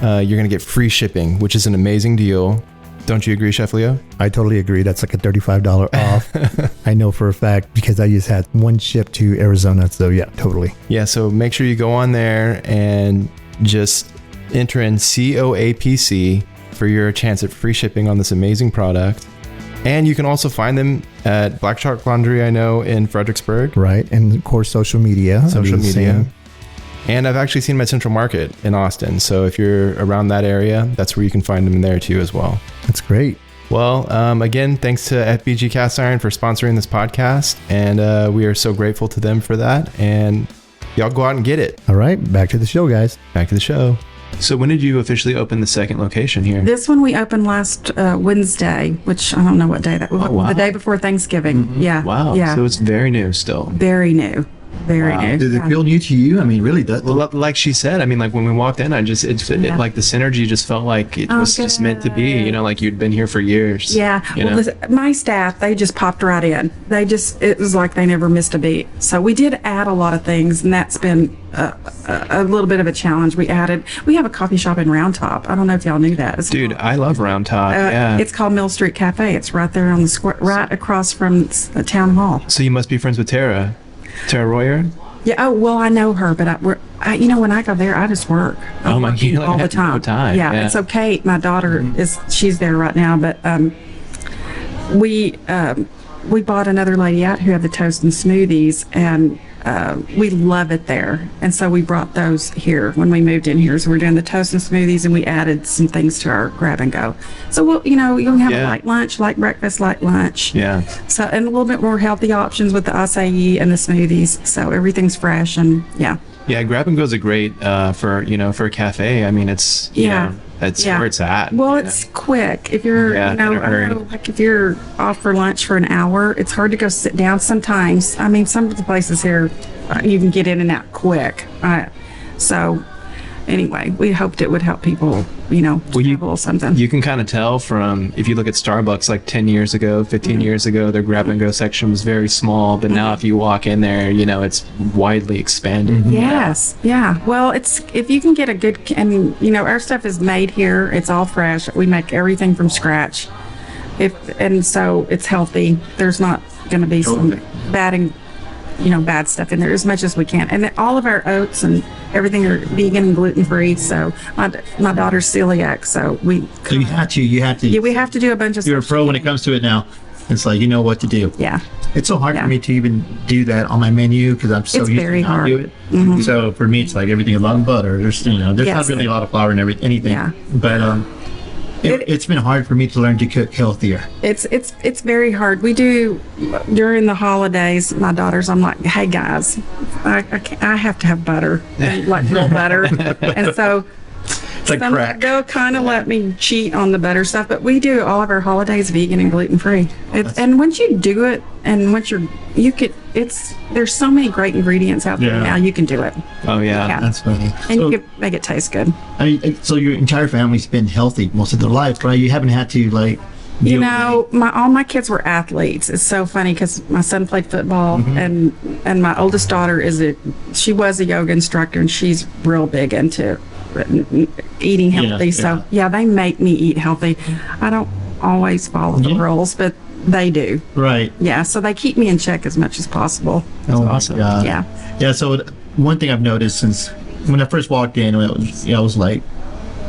you're going to get free shipping, which is an amazing deal. Don't you agree, Chef Leo? I totally agree. That's like a $35 off. I know for a fact because I just had one ship to Arizona. So yeah, totally. Yeah, so make sure you go on there and just enter in COAPC for your chance at free shipping on this amazing product. And you can also find them at Black Shark Laundry, I know, in Fredericksburg. Right. And of course, social media. And I've actually seen them at Central Market in Austin. So if you're around that area, that's where you can find them there too as well. That's great. Well, again, thanks to FBG Cast Iron for sponsoring this podcast. And we are so grateful to them for that. And y'all go out and get it. All right. Back to the show, guys. Back to the show. So when did you officially open the second location here? This one we opened last Wednesday, which I don't know what day that was. Oh, wow. The day before Thanksgiving. Yeah. Wow. Yeah. So it's very new still. Very new. Very Wow. new. Did it feel new to you? I mean, really? Well, like she said, I mean, like when we walked in, like the synergy just felt like it was just meant to be, like you'd been here for years. Yeah. Well, listen, my staff, they just popped right in. It was like they never missed a beat. So we did add a lot of things, and that's been a little bit of a challenge. We have a coffee shop in Round Top. I don't know if y'all knew that. Dude, I love Round Top. Yeah. It's called Mill Street Cafe. It's right there on the square, right across from the town hall. So you must be friends with Tara Royer? Yeah. Oh, well, I know her, but when I go there, I just work. Oh my, you all the have time. no time. Yeah. And so Kate, my daughter, she's there right now, but we bought another lady out who had the toast and smoothies, and we love it there. And so we brought those here when we moved in here. So we're doing the toast and smoothies, and we added some things to our grab and go. So we'll, you'll have a light lunch, light breakfast, light lunch. Yeah. So, and a little bit more healthy options with the acai and the smoothies. So everything's fresh, and yeah. Yeah, grab and go's a great for a cafe. I mean, it's that's where it's at. Well, it's quick. If you're like if you're off for lunch for an hour, it's hard to go sit down sometimes. I mean, some of the places here you can get in and out quick. So anyway, we hoped it would help people, you know, Well, have a little something. You can kind of tell from, if you look at Starbucks like 10 years ago, 15 years ago, their grab and go section was very small, but now if you walk in there, you know, it's widely expanded. Yes. Yeah. Well, it's, if you can get a good, and you know, our stuff is made here. It's all fresh. We make everything from scratch. And so it's healthy. There's not going to be some bad stuff in there, as much as we can. And then all of our oats and everything are vegan and gluten free. So my daughter's celiac, so So you have to. yeah, we have to do a bunch of You're a stuff. pro when it comes to it now. It's like, you know what to do. Yeah. It's so hard Yeah. for me to even do that on my menu because I'm so It's used very to not hard. do it. So for me, it's like everything a lot of butter. There's there's Yes. not really a lot of flour and anything. Yeah. But it's been hard for me to learn to cook healthier. It's very hard. We do during the holidays. My daughters, I'm like, hey guys, I have to have butter, like real butter, and so It's like crack. they'll kind of let me cheat on the butter stuff. But we do all of our holidays vegan and gluten free. And once you do it, and once there's so many great ingredients out there Yeah. now. You can do it, Oh, yeah. Yeah. That's funny. and So, you can make it taste good. I mean, so your entire family's been healthy most of their life, right? You haven't had to like. You deal know, all my kids were athletes. It's so funny because my son played football, Mm-hmm. and my oldest daughter she was a yoga instructor, and she's real big into eating healthy. Yeah, So yeah, they make me eat healthy. I don't always follow the Yeah. rules, but they do. with- right. Yeah, so they keep me in check as much as possible. Oh, awesome. God. Yeah. Yeah. So one thing I've noticed since when I first walked in, I was like,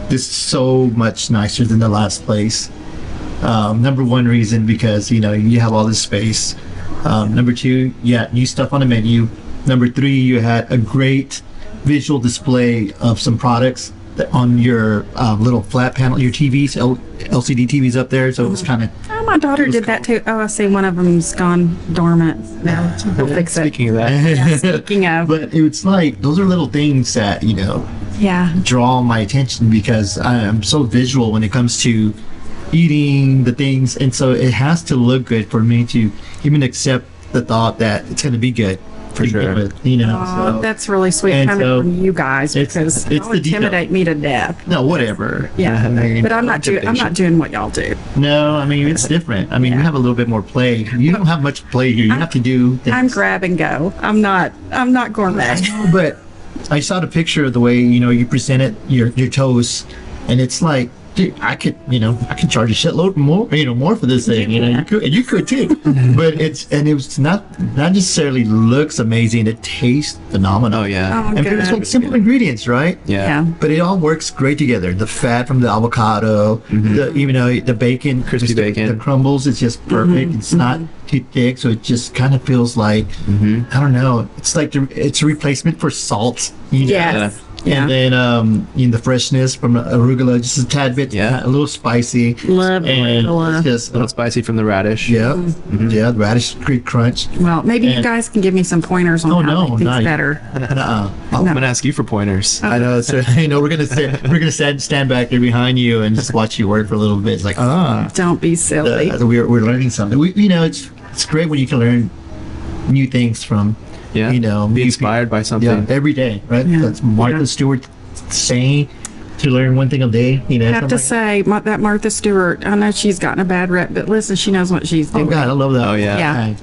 this is so much nicer than the last place. Number one reason, because you have all this space. Number two, new stuff on the menu. Number three, you had a great visual display of some products on your little flat panel, your TVs, LCD TVs up there. So it was kind of Oh, my daughter did that too. Oh, I see one of them's gone dormant. Now we'll fix it. Speaking of that, Yeah, speaking of, but it's like those are little things that yeah. draw my attention because I'm so visual when it comes to eating the things, and so it has to look good for me to even accept the thought that it's going to be good For to begin sure. with, Oh, so that's really sweet and coming so from you guys, it's- because it's y'all the detail. intimidate me to death. no, whatever. Yeah, I mean, but I'm not doing what y'all do. no, I mean it's different. I mean, you Yeah. have a little bit more play. You don't have much play here. You have to do things. I'm grab and go. I'm not gourmet. But I saw the picture of the way you presented your toast, and it's like, dude, I could charge a shitload more for this thing. You could too. But it was not necessarily looks amazing. It tastes phenomenal. oh, yeah. Oh, And good. it's like simple ingredients, right? Yeah. But it all works great together. The fat from the avocado, the bacon, Crispy bacon. the crumbles. It's just perfect. It's not too thick, so it just kind of feels like I don't know. It's like it's a replacement for salt. Yes. Yeah. And then the freshness from the arugula, just a tad bit, Yeah. a little spicy. Love And arugula. it's just A little spicy from the radish. yeah, the radish creek crunch. Well, maybe you And- guys can give me some pointers on Oh, how to no, make things not- better. I'm going to ask you for pointers. I know. So we're gonna stand back there behind you and just watch you work for a little bit. It's like Don't be silly. we're learning something. It's great when you can learn new things from Yeah. be Be inspired by something. every day, right? Yeah. That's Martha Yeah. Stewart saying to learn one thing a day. I have something to like- say, that Martha Stewart, I know she's gotten a bad rep, but listen, she knows what she's Oh doing. God, I love that. Oh, yeah.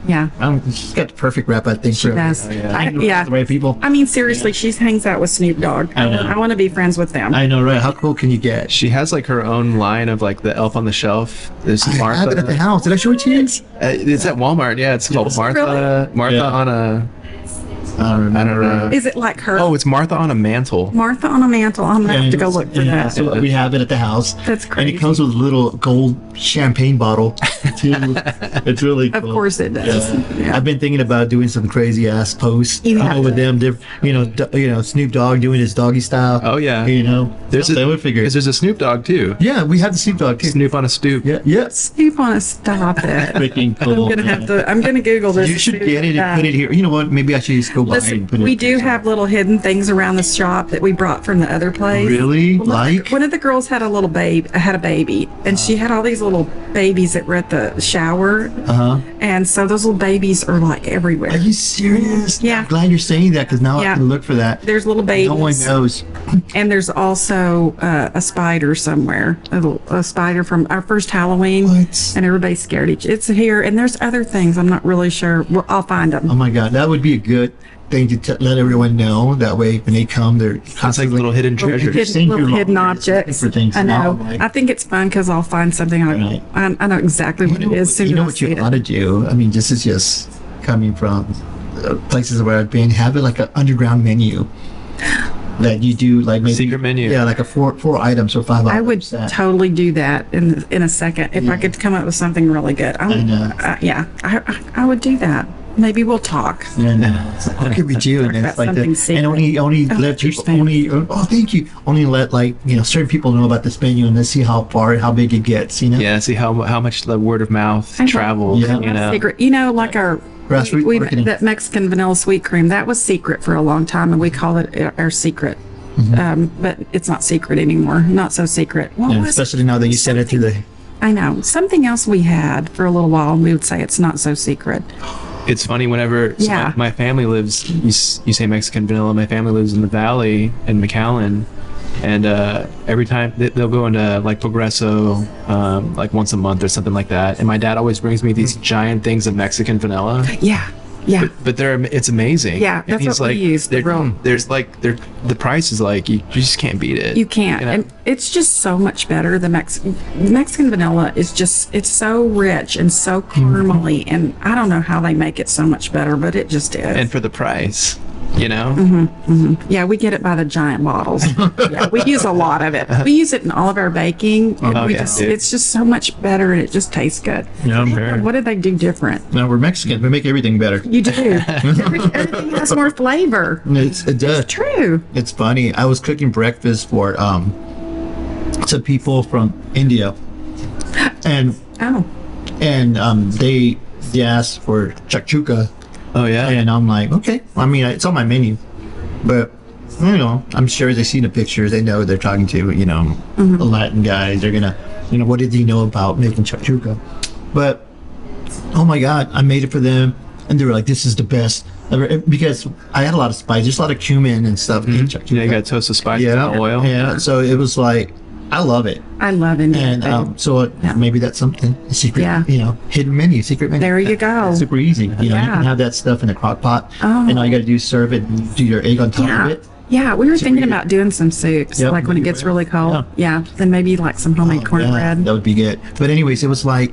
Yeah. Yeah. She's got the perfect rap, I think. She for does. yeah. The right people. I mean, seriously, she hangs out with Snoop Dogg. I know. I want to be friends with them. I know, right? How cool can you get? She has like her own line of like the Elf on the Shelf. There's I have it at the Martha. house. Did I show it to you? It's at Walmart. Yeah, it's called Martha. Really? Martha Yeah. on a. I don't I don't know. Is it like her? Oh, it's Martha on a mantle. Martha on a mantle. I'm gonna have to go look for Yeah, that. so we have it at the house. That's And crazy. it comes with a little gold champagne bottle, too. It's really Of cool. course it does. Yeah. I've been thinking about doing some crazy ass posts You have with to. them. Snoop Dogg doing his doggy style. Oh, yeah. There's There's a would figure. Because there's a Snoop Dogg too. Yeah, we have the Snoop Dogg too. Snoop on a stoop. Yeah, yes. Snoop on a stop it. Freaking cool. I'm gonna Google this. You should get it and put it here. You know what? Maybe I should just go by Listen, and put it. we do have little hidden things around the shop that we brought from the other place. Really? Well, Like? one of the girls had a baby, and she had all these little babies that were at the shower. Uh-huh. And so those little babies are like everywhere. Are you serious? Yeah. I'm glad you're saying that because now Yeah. I can look for that. There's little babies. No one knows. And there's also a spider somewhere, a spider from our first Halloween. What? And everybody's scared. It's here. And there's other things. I'm not really sure. Well, I'll find them. Oh my God, that would be a good thing to let everyone know. That way, when they come, they're It's like little hidden treasures. Little hidden objects. For things I now, know. like- I think it's fun because I'll find something. Right. I know exactly what it is. Soon You know as I what you see it. ought to do? I mean, this is just coming from places where I've been. Have it like an underground menu that you do, like maybe Secret menu. Yeah, like a four items or 5 items. I would that- tτι do that in a second if I could come up with something really good. I know. I would do that. Maybe we'll talk. And what could we do? And Talk it's about like something the, secret. and only Oh, let here's people Pam. only. Oh, thank you. Only let certain people know about this menu and then see how far, how big it gets. You know. Yeah, see how much the word of mouth I know. travels. Yeah. You know. Secret. Like our Grassroots marketing. that Mexican vanilla sweet cream, that was secret for a long time, and we call it our secret. But it's not secret anymore. Not so secret. What And was it? especially now that you said it to the. I know. Something else we had for a little while, and we would say it's not so secret. It's funny whenever so Yeah. my family lives. You say Mexican vanilla. My family lives in the valley in McAllen, and every time they'll go into like Progresso, like once a month or something like that. And my dad always brings me these giant things of Mexican vanilla. Yeah. Yeah. But it's amazing. Yeah, And that's he's what we like, use, the real- the price is like you just can't beat it. You can't. know? And it's just so much better. The Mexican vanilla is just, it's so rich and so caramely. And I don't know how they make it so much better, but it just is. And for the price, you know. Yeah, we get it by the giant bottles. Yeah, we use a lot of it. We use it in all of our baking. And Oh, we yeah, dude. it's just so much better and it just tastes good. Yeah, I'm sure. What did they do different? Now we're Mexican. We make everything better. You do. Everything has more flavor. It does. True. It's funny. I was cooking breakfast for some people from India, and Oh, they asked for chakchuka, Oh yeah. and I'm like, okay. I mean, it's on my menu, but I'm sure they see the pictures. They know they're talking to a Latin guy. They're gonna, what did he know about making chakchuka? But oh my God, I made it for them, and they were like, this is the best ever, because I had a lot of spice. There's a lot of cumin and stuff in chakchuka. You got to toast the spices Yeah, in the oil. Yeah, so it was like, I love it. I love Indian And food. so maybe that's something, a secret, Yeah. hidden menu, secret menu. There you go. Super easy. You Yeah. can have that stuff in a crock pot, Oh. and all you got to do is serve it and do your egg on top of Yeah. it. Yeah, we were thinking easy. about doing some soups, Yep. like when it gets really cold. Yeah, then maybe like some homemade Yeah, cornbread. that would be good. But anyways, it was like,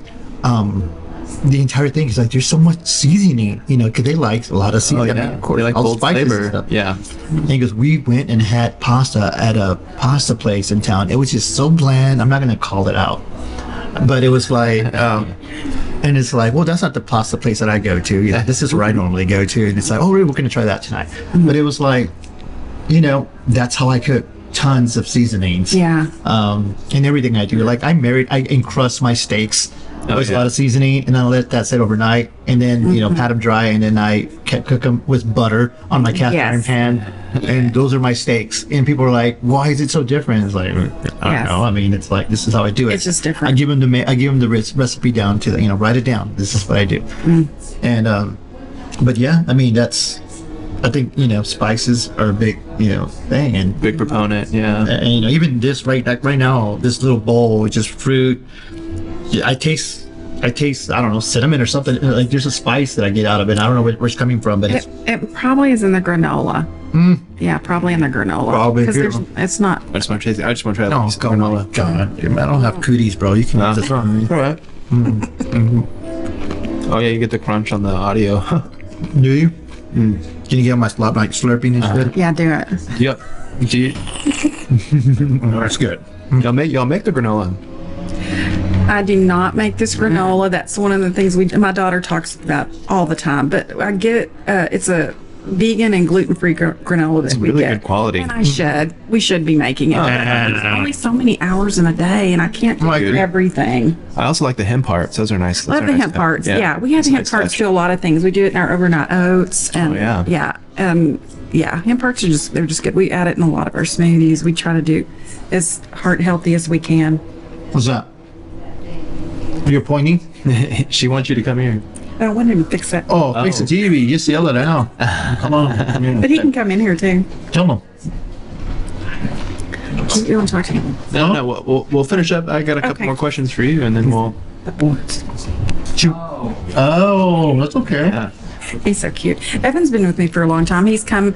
the entire thing is like, there's so much seasoning, because they like a lot of Oh seasoning. yeah. Of course, They like all the bold spices and flavor. stuff. Yeah. And he goes, we went and had pasta at a pasta place in town. It was just so bland. I'm not going to call it out. But it was like, and it's like, well, that's not the pasta place that I go to. This is where I normally go to. And it's like, oh, really? We're going to try that tonight. But it was like, that's how I cook tons of seasonings. Yeah. And everything I do. Like I encrust my steaks with a lot of seasoning, and then I let that sit overnight, and then pat them dry, and then I cook them with butter on my cast iron Yes. pan, and those are my steaks. And people are like, "Why is it so different?" It's like, I don't Yes. know. I mean, it's like this is how I do it. It's just different. I give them the recipe down to write it down. This is what I do. And but yeah, I mean I think spices are a big thing, and Big proponent. Yeah. and even this right now, this little bowl with just fruit, I taste I don't know, cinnamon or something. Like there's a spice that I get out of it. I don't know where it's coming from, but it's It probably is in the granola. Yeah, probably in the granola. Probably. 'Cause it's not. I just want to try that. oh piece of god, granola. God, dude, I don't have cooties, bro. You can use this on. All right. Oh yeah, you get the crunch on the audio. Do you? Can you get on my slot like slurping and shit? Yeah, do it. Yep. Do you, That's good. y'all make the granola. I do not make this granola. That's one of the things my daughter talks about all the time. But I get it. It's a vegan and gluten-free granola that It's we really get. good quality. And we should be making it. There's only so many hours in a day, and I can't do Good. everything. I also like the hemp parts. Those are nice. I love the hemp parts. Yeah, we have It's hemp nice parts touch. to a lot of things. We do it in our overnight oats, and yeah. hemp parts are they're just good. We add it in a lot of our smoothies. We try to do as heart healthy as we can. What's that? You're pointing? She wants you to come here. I want him to fix that. Oh, fix the TV. Just yell it out. Come on. Come here. But he can come in here too. Tell him. You want to talk to him? No, we'll finish up. I got a couple Okay. more questions for you, and then we'll. Oh, that's okay. Yeah. He's so cute. Evan's been with me for a long time. He's come,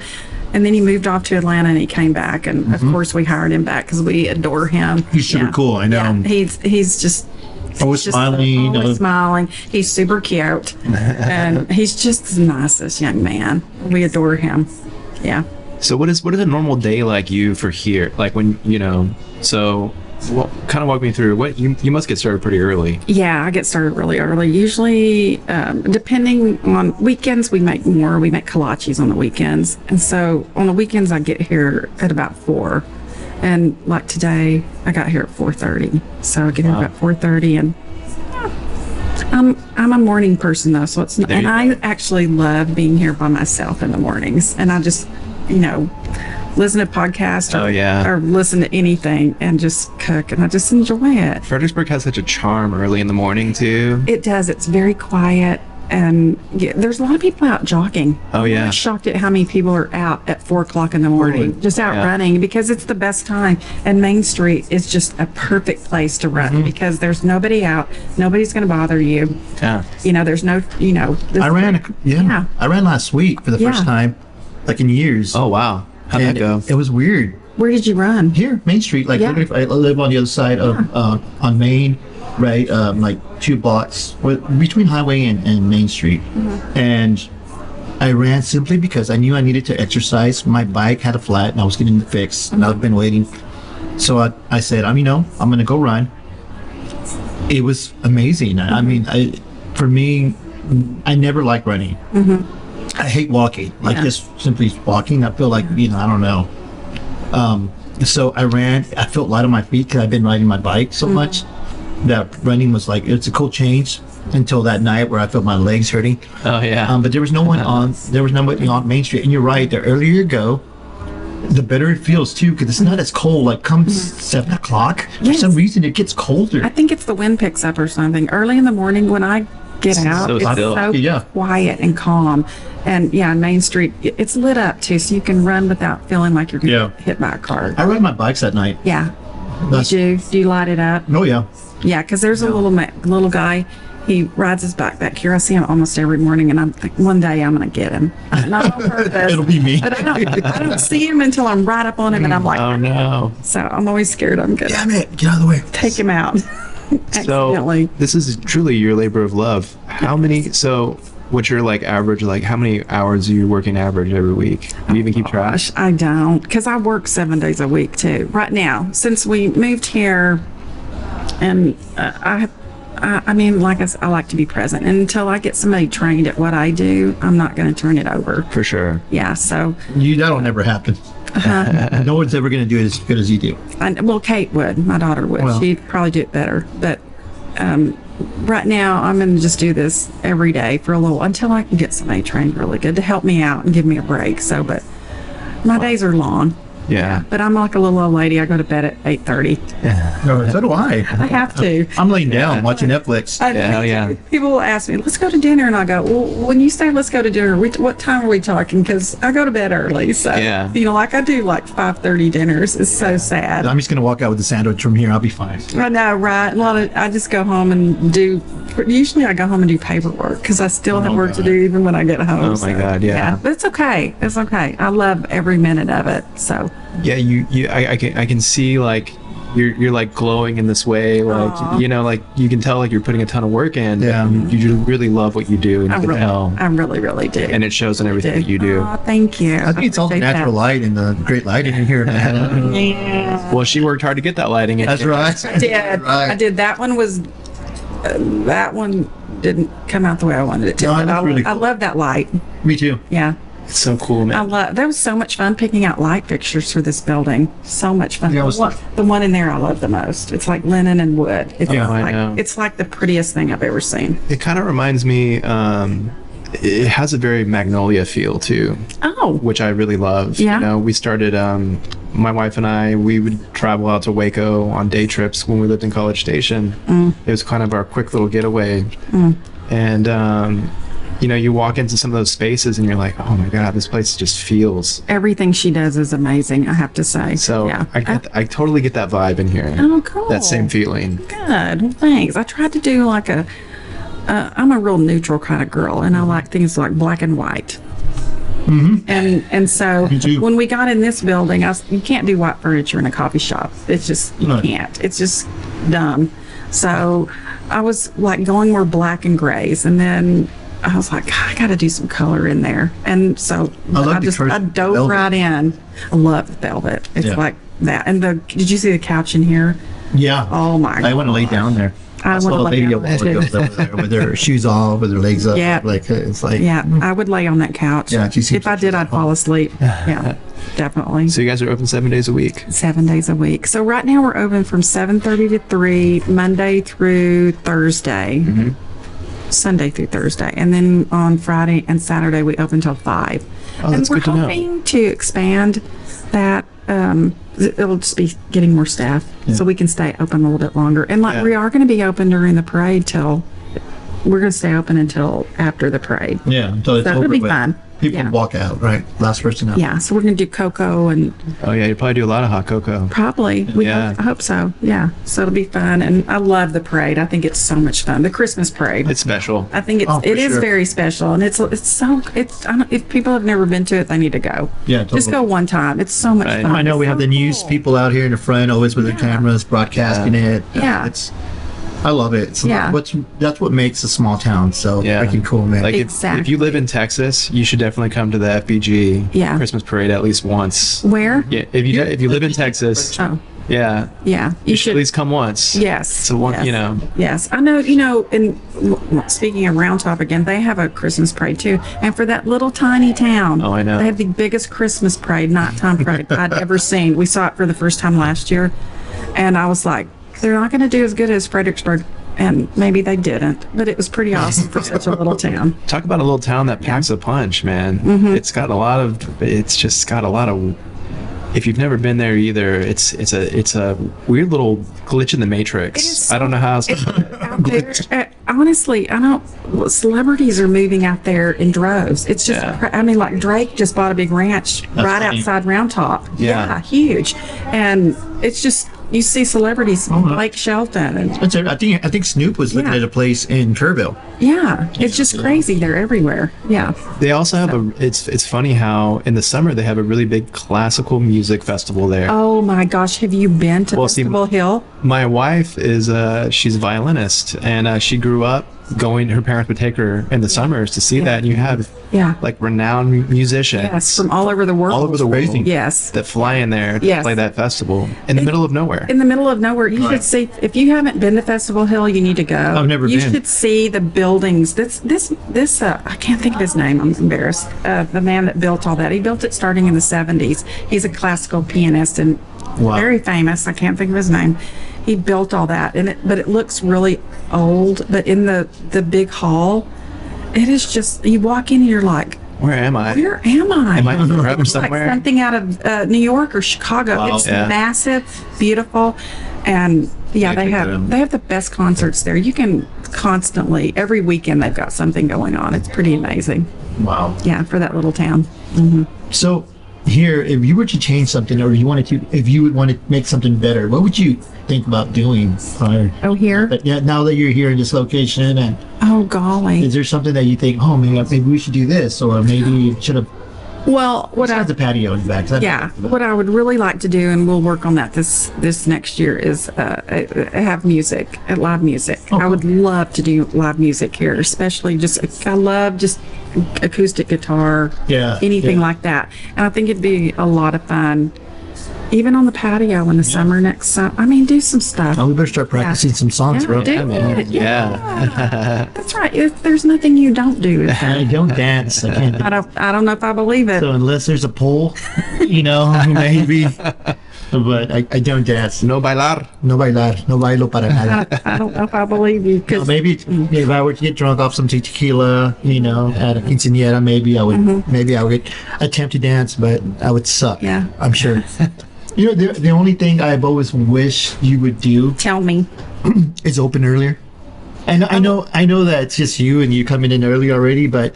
and then he moved off to Atlanta, and he came back, and of course we hired him back because we adore him. He's super cool. I know. Yeah, he's just. Always just smiling. Always smiling. He's super cute, and he's just the nicest young man. We adore him. Yeah. So what is a normal day like you for here? Like when so. Well, kind of walk me through what you must get started pretty early. Yeah, I get started really early. Usually, depending on weekends, we make more. We make kolaches on the weekends, and so on the weekends I get here at about 4. And like today, I got here at 4:30. So I get here about 4:30, and I'm a morning person though, so it's not, and I actually love being here by myself in the mornings, and I just listen to podcasts or listen to anything and just cook, and I just enjoy it. Fredericksburg has such a charm early in the morning too. It does. It's very quiet, and there's a lot of people out jogging. Oh yeah. I'm shocked at how many people are out at 4 o'clock in the morning, just out running, because it's the best time. And Main Street is just a perfect place to run because there's nobody out. Nobody's going to bother you. Yeah. There's no, I ran last week for the first time, like in years. Oh wow. How'd that go? It was weird. Where did you run? Here, Main Street. Like literally, I live on the other side of on Main, right? Like 2 blocks between Highway and Main Street. And I ran simply because I knew I needed to exercise. My bike had a flat, and I was getting it fixed, and I've been waiting. So I said, I'm going to go run. It was amazing. I mean, for me, I never liked running. I hate walking, just simply walking. I feel like, I don't know. So I ran. I felt light on my feet because I've been riding my bike so much that running was like, it's a cool change until that night where I felt my legs hurting. Oh yeah. But there was no one nobody on Main Street. And you're right, the earlier you go, the better it feels too, because it's not as cold. Like come 7 o'clock, for some reason it gets colder. I think it's the wind picks up or something. Early in the morning when I get out, it's so quiet and calm. And Main Street, it's lit up too, so you can run without feeling like you're going to get hit by a car. I ride my bikes at night. Yeah. Do you light it up? Oh yeah. Yeah, because there's a little guy. He rides his bike back here. I see him almost every morning, and I'm thinking one day I'm going to get him. Not on purpose. It'll be me. But I don't see him until I'm right up on him, and I'm like, oh no. So I'm always scared I'm going Damn it! Get out of the way. take him out. So Accidentally. this is truly your labor of love. How many? So what's your average? How many hours are you working average every week? Do you even keep track? Gosh, I don't, because I work 7 days a week too. Right now, since we moved here, and I mean, like I said, I like to be present. And until I get somebody trained at what I do, I'm not going to turn it over. For sure. Yeah, so. That'll never happen. No one's ever going to do it as good as you do. Well, Kate would. My daughter would. Well. She'd probably do it better. But right now, I'm going to just do this every day for a little, until I can get somebody trained really good to help me out and give me a break. So, but my days are long. Yeah. But I'm like a little old lady. I go to bed at 8:30. No, so do I. I have to. I'm laying down watching Netflix. Hell yeah. People will ask me, let's go to dinner. And I go, well, when you say let's go to dinner, what time are we talking? Because I go to bed early. So, like I do 5:30 dinners. It's so sad. I'm just going to walk out with a sandwich from here. I'll be fine. I know, right? I just go home and usually I go home and do paperwork because I still have work to do even when I get home. Oh my God, yeah. But it's okay. It's okay. I love every minute of it. So. Yeah, I can see you're glowing in this way, you can tell you're putting a ton of work in. Yeah. You really love what you do, and you can tell. I really, really do. And it shows in everything that you do. Oh, thank you. I think it's all the natural light and the great lighting in here. Yeah. Well, she worked hard to get that lighting in. That's right. I did. I did. That one was. That one didn't come out the way I wanted it to. No, but that's really cool. I love that light. Me too. Yeah. It's so cool, man. There was so much fun picking out light fixtures for this building. So much fun. Yeah, the one in there I love the most. It's like linen and wood. It's I know. it's like the prettiest thing I've ever seen. It kind of reminds me, it has a very Magnolia feel too, Oh, which I really love. Yeah. You know, we started, my wife and I, we would travel out to Waco on day trips when we lived in College Station. It was kind of our quick little getaway. And, you know, you walk into some of those spaces and you're like, oh my God, this place just feels. everything she does is amazing, I have to say. So yeah. I totally get that vibe in here. Oh, cool. That same feeling. Good. Well, thanks. I tried to do like I'm a real neutral kind of girl, and I like things like black and white. And so when we got in this building, you can't do white furniture in a coffee shop. It's just, you can't. It's just dumb. So I was like going more black and grays, and then I was like, I got to do some color in there. And so I dove right in. I love the velvet. It's like that. And did you see the couch in here? Yeah. Oh my God. I want to lay down there. I saw want to a lay lady down over there too. there with her shoes off, with her legs up. Yeah. Like, it's like, Yeah, I would lay on that couch. Yeah, she seems if I did, I'd fall asleep. Yeah, definitely. So you guys are open 7 days a week. 7 days a week. So right now we're open from 7:30 to 3, Monday through Thursday. Sunday through Thursday. And then on Friday and Saturday we open till 5. Oh, that's good to know. And we're hoping to expand that. It'll just be getting more staff so we can stay open a little bit longer. And like we are going to be open during the parade we're going to stay open until after the parade. Yeah, until it's So over it'll be with. fun. People Yeah. walk out, right? Last person out. Yeah, so we're going to do cocoa and Oh yeah, you probably do a lot of hot cocoa. probably. I hope so. Yeah, so it'll be fun. And I love the parade. I think it's so much fun. The Christmas parade. It's special. I think Oh, for it is sure. very special, and it's if people have never been to it, they need to go. Yeah, Just totally. go one time. It's so much Right. fun. I know we It's have so the news cool. people out here in the front, always with their cameras broadcasting it. Yeah. I love it. It's Yeah. that's what makes a small town so Yeah. freaking cool, man. Like Exactly. if you live in Texas, you should definitely come to the FBG Christmas parade at least once. Where? Yeah, if you live in Texas, Oh, yeah, yeah. you should at least come once. Yes. So one, yes. you know, Yes, I know. And speaking of Round Top again, they have a Christmas parade too. And for that little tiny town, Oh, I know. they have the biggest Christmas parade, nighttime parade I'd ever seen. We saw it for the first time last year, and I was like, they're not going to do as good as Fredericksburg. And maybe they didn't, but it was pretty awesome for such a little town. talk about a little town that packs a punch, man. It's got a lot of. It's just got a lot of. If you've never been there either, it's a weird little glitch in the matrix. It is so- I don't know how else. Out there, honestly, celebrities are moving out there in droves. It's just, Yeah. I mean, like Drake just bought a big ranch right funny. outside Round Top. Yeah. Huge. And it's just, you see celebrities, Blake Shelton. And I think Snoop was looking Yeah. at a place in Kerrville. yeah, it's just crazy. They're everywhere. Yeah. They also have it's funny how in the summer they have a really big classical music festival there. Oh my gosh, have you been to Well, see, Festival Hill? My wife is she's a violinist, and she grew up going. Her parents would take her in the summers to see that. And you have Yeah. like renowned musicians Yes, from all over the world. all over the world Yes. that fly in there to Yes. play that festival in the middle of nowhere. In the middle of nowhere. You should see, if you haven't been to Festival Hill, you need to go. I've never You been. should see the buildings. This I can't think of his name. I'm embarrassed. The man that built all that. He built it starting in the 70s. He's a classical pianist and Wow. very famous. I can't think of his name. He built all that, but it looks really old. But in the big hall, it is just, you walk in and you're like, Where am I? where am I? Am I forever It's like somewhere? something out of New York or Chicago. Wow. It's Yeah. massive, beautiful, and Yeah, I think they have the best concerts there. You can constantly, every weekend they've got something going on. It's pretty amazing. Wow. Yeah, for that little town. So here, if you were to change something, or if you would want to make something better, what would you think about doing? Oh, here? But yeah, now that you're here in this location, and Oh, golly. is there something that you think, oh man, maybe we should do this, or maybe you should have? Well, Besides the patio in the back. Yeah, what I would really like to do, and we'll work on that this next year, is have music, live music. Oh, I would love to do live music here, especially I love just acoustic guitar, Yeah, anything yeah. like that. And I think it'd be a lot of fun, even on the patio in the summer next summer. I mean, do some stuff. Oh, we better start practicing some songs, bro. do man. it. Yeah. That's right. There's nothing you don't do. Is there? I don't dance. I can't. I don't know if I believe it. So unless there's a pole, maybe. but I don't dance. No bailar. No bailar, no bailo para nada. I don't know if I believe you No, because maybe if I were to get drunk off some tequila, at a quinceañera, maybe I would attempt to dance, but I would suck. Yeah. I'm sure. The only thing I've always wished you would do tell me. is open earlier. And I know that it's just you and you coming in early already, but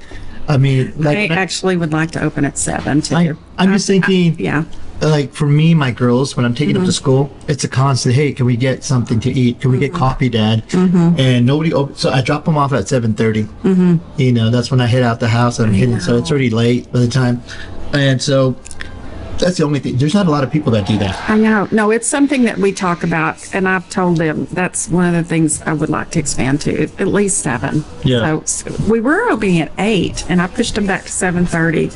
I mean, I actually would like to open at 7 too. I'm just thinking, Yeah. like for me, my girls, when I'm taking them to school, it's a constant, hey, can we get something to eat? Can we get coffee, Dad? And nobody opens, so I drop them off at 7:30. That's when I head out the house and I'm hitting, so it's already late by the time. And so that's the only thing. There's not a lot of people that do that. I know. No, it's something that we talk about, and I've told them that's one of the things I would like to expand to, at least 7. Yeah. So we were opening at 8, and I pushed them back to 7:30,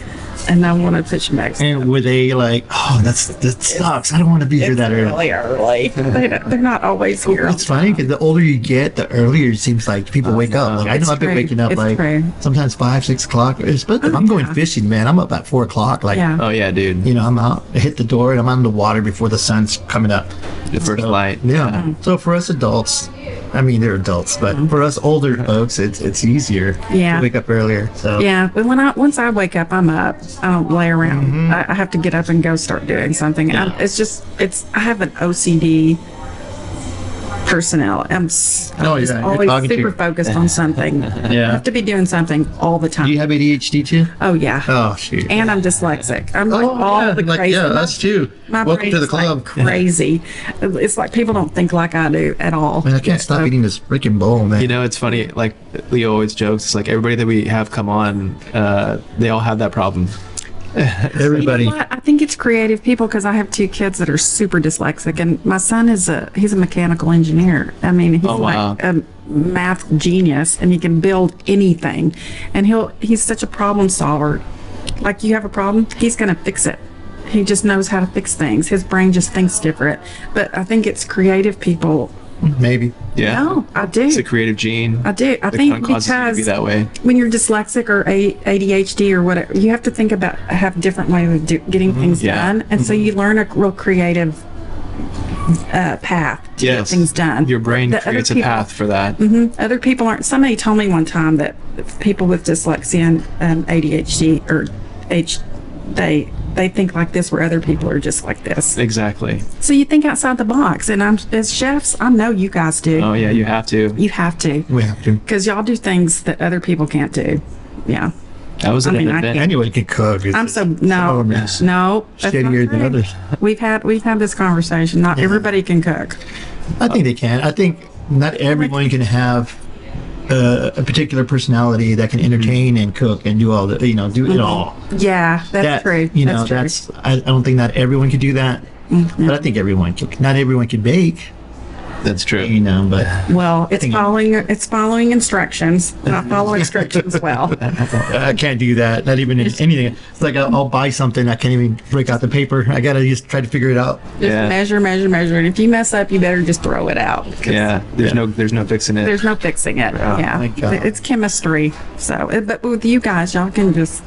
and I want to push them back. To And were they like, oh, that sucks. I don't want to be here that early. really early. They're not always here. It's funny because the older you get, the earlier it seems like people wake up. Like I know It's I've been true. waking up It's like true. sometimes 5, 6 o'clock. But I'm going fishing, man. I'm up at 4 o'clock. Like, Yeah. Oh yeah, dude. I'm out. I hit the door and I'm on the water before the sun's coming up. The first light. Yeah. So for us adults, I mean they're adults, but for us older folks, it's easier Yeah. to wake up earlier. So Yeah, but once I wake up, I'm up. I don't lay around. I have to get up and go start doing something. I have an OCD personnel. I'm just you're always talking to super you. focused on something. I have to be doing something all the time. Do you have ADHD too? Oh yeah. Oh shoot. And I'm dyslexic. I'm like all the crazy. us too. My Welcome to the brain's like club. crazy. It's like people don't think like I do at all. Man, I can't stop eating this freaking bowl, man. It's funny. Like Leo always jokes. It's like everybody that we have come on, they all have that problem. Everybody. You know what? I think it's creative people because I have 2 kids that are super dyslexic, and my son he's a mechanical engineer. I mean, he's Oh, wow. like a math genius, and he can build anything. And he's such a problem solver. Like you have a problem, he's gonna fix it. He just knows how to fix things. His brain just thinks different. But I think it's creative people. Maybe. Yeah. No, I do. It's a creative gene. I do. I That think kind of causes you to be because that way. when you're dyslexic or ADHD or whatever, you have to think about have different ways of getting things Yeah. done, and so you learn a real creative path to get things done. Your brain That other creates a people- path for that. Other people aren't. Somebody told me one time that people with dyslexia and ADHD or they think like this, where other people are just like this. Exactly. So you think outside the box, and as chefs, I know you guys do. Oh yeah, you have to. You have to. We have to. Because y'all do things that other people can't do. Yeah. That was I an mean, I event. can't- Anyone can cook. I'm so no, mess. no. that's not Shittier than true. others. We've had this conversation. Not everybody can cook. I think they can. I think not everyone can have a particular personality that can entertain and cook and do all the, do it all. Yeah, that's true. That's true. I don't think not everyone can do that, but I think everyone can. Not everyone can bake, That's true. but Well, it's think- following instructions. And I follow instructions well. I can't do that. Not even in anything. It's like I'll buy something, I can't even break out the paper. I gotta just try to figure it out. Just Yeah. measure. And if you mess up, you better just throw it out. 'Cause Yeah. There's no fixing it. There's no fixing it. Yeah. my God. It's chemistry. So, but with you guys, y'all can just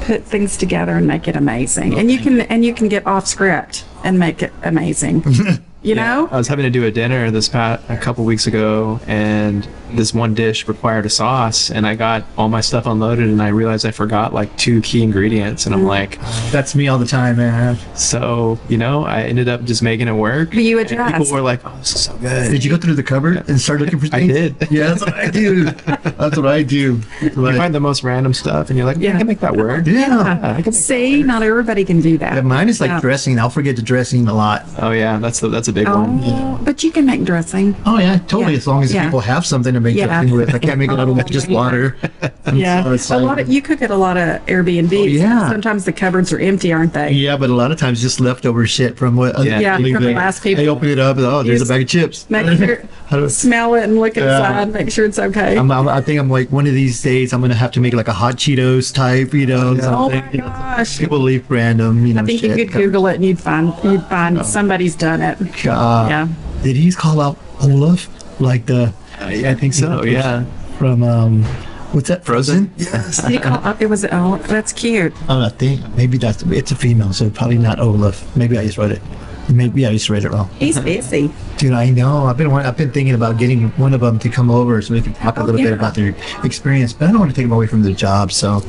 put things together and make it amazing. And you can get off script and make it amazing. You know? I was having to do a dinner a couple weeks ago, and this one dish required a sauce, and I got all my stuff unloaded, and I realized I forgot like 2 key ingredients, and I'm like, That's me all the time, man. so I ended up just making it work. But you And adjust. people were like, "Oh, this is so good." Did you go through the cupboard and start looking for I things? did. Yeah, that's what I do. That's what I do. You find the most random stuff, and you're like, "Yeah, I can make that work." Yeah. I can. See, not everybody can do that. Yeah, mine is like Yeah. dressing. I'll forget the dressing a lot. Oh yeah, that's a big one. Oh, but you can make dressing. Oh yeah, totally. Yeah. As long as Yeah. people have something to make Yeah. dressing with. I can't make it out of just water. Yeah, So it's a like- lot of you cook at a lot of Airbnbs. yeah. Sometimes the cupboards are empty, aren't they? Yeah, but a lot of times just leftover shit from what other Yeah. Yeah, people from the leave. last people. They open it up. And, there's a bag of chips. Make sure, How do- smell it and look inside. Make sure it's okay. I think I'm like one of these days I'm gonna have to make like a hot Cheetos type, Oh something. my gosh! People leave random, I think you shit. could Google it and you'd find somebody's done it. Yeah. Did he call out Olaf like the I think so. Yeah. from what's that? Frozen? Yes. Did he call up? It was that's cute. I think maybe it's a female, so probably not Olaf. Maybe I just wrote it. Maybe I used to read it wrong. He's busy. Dude, I know. I've been thinking about getting one of them to come over so we can talk a little bit about their experience, but I don't want to take them away from their job. So,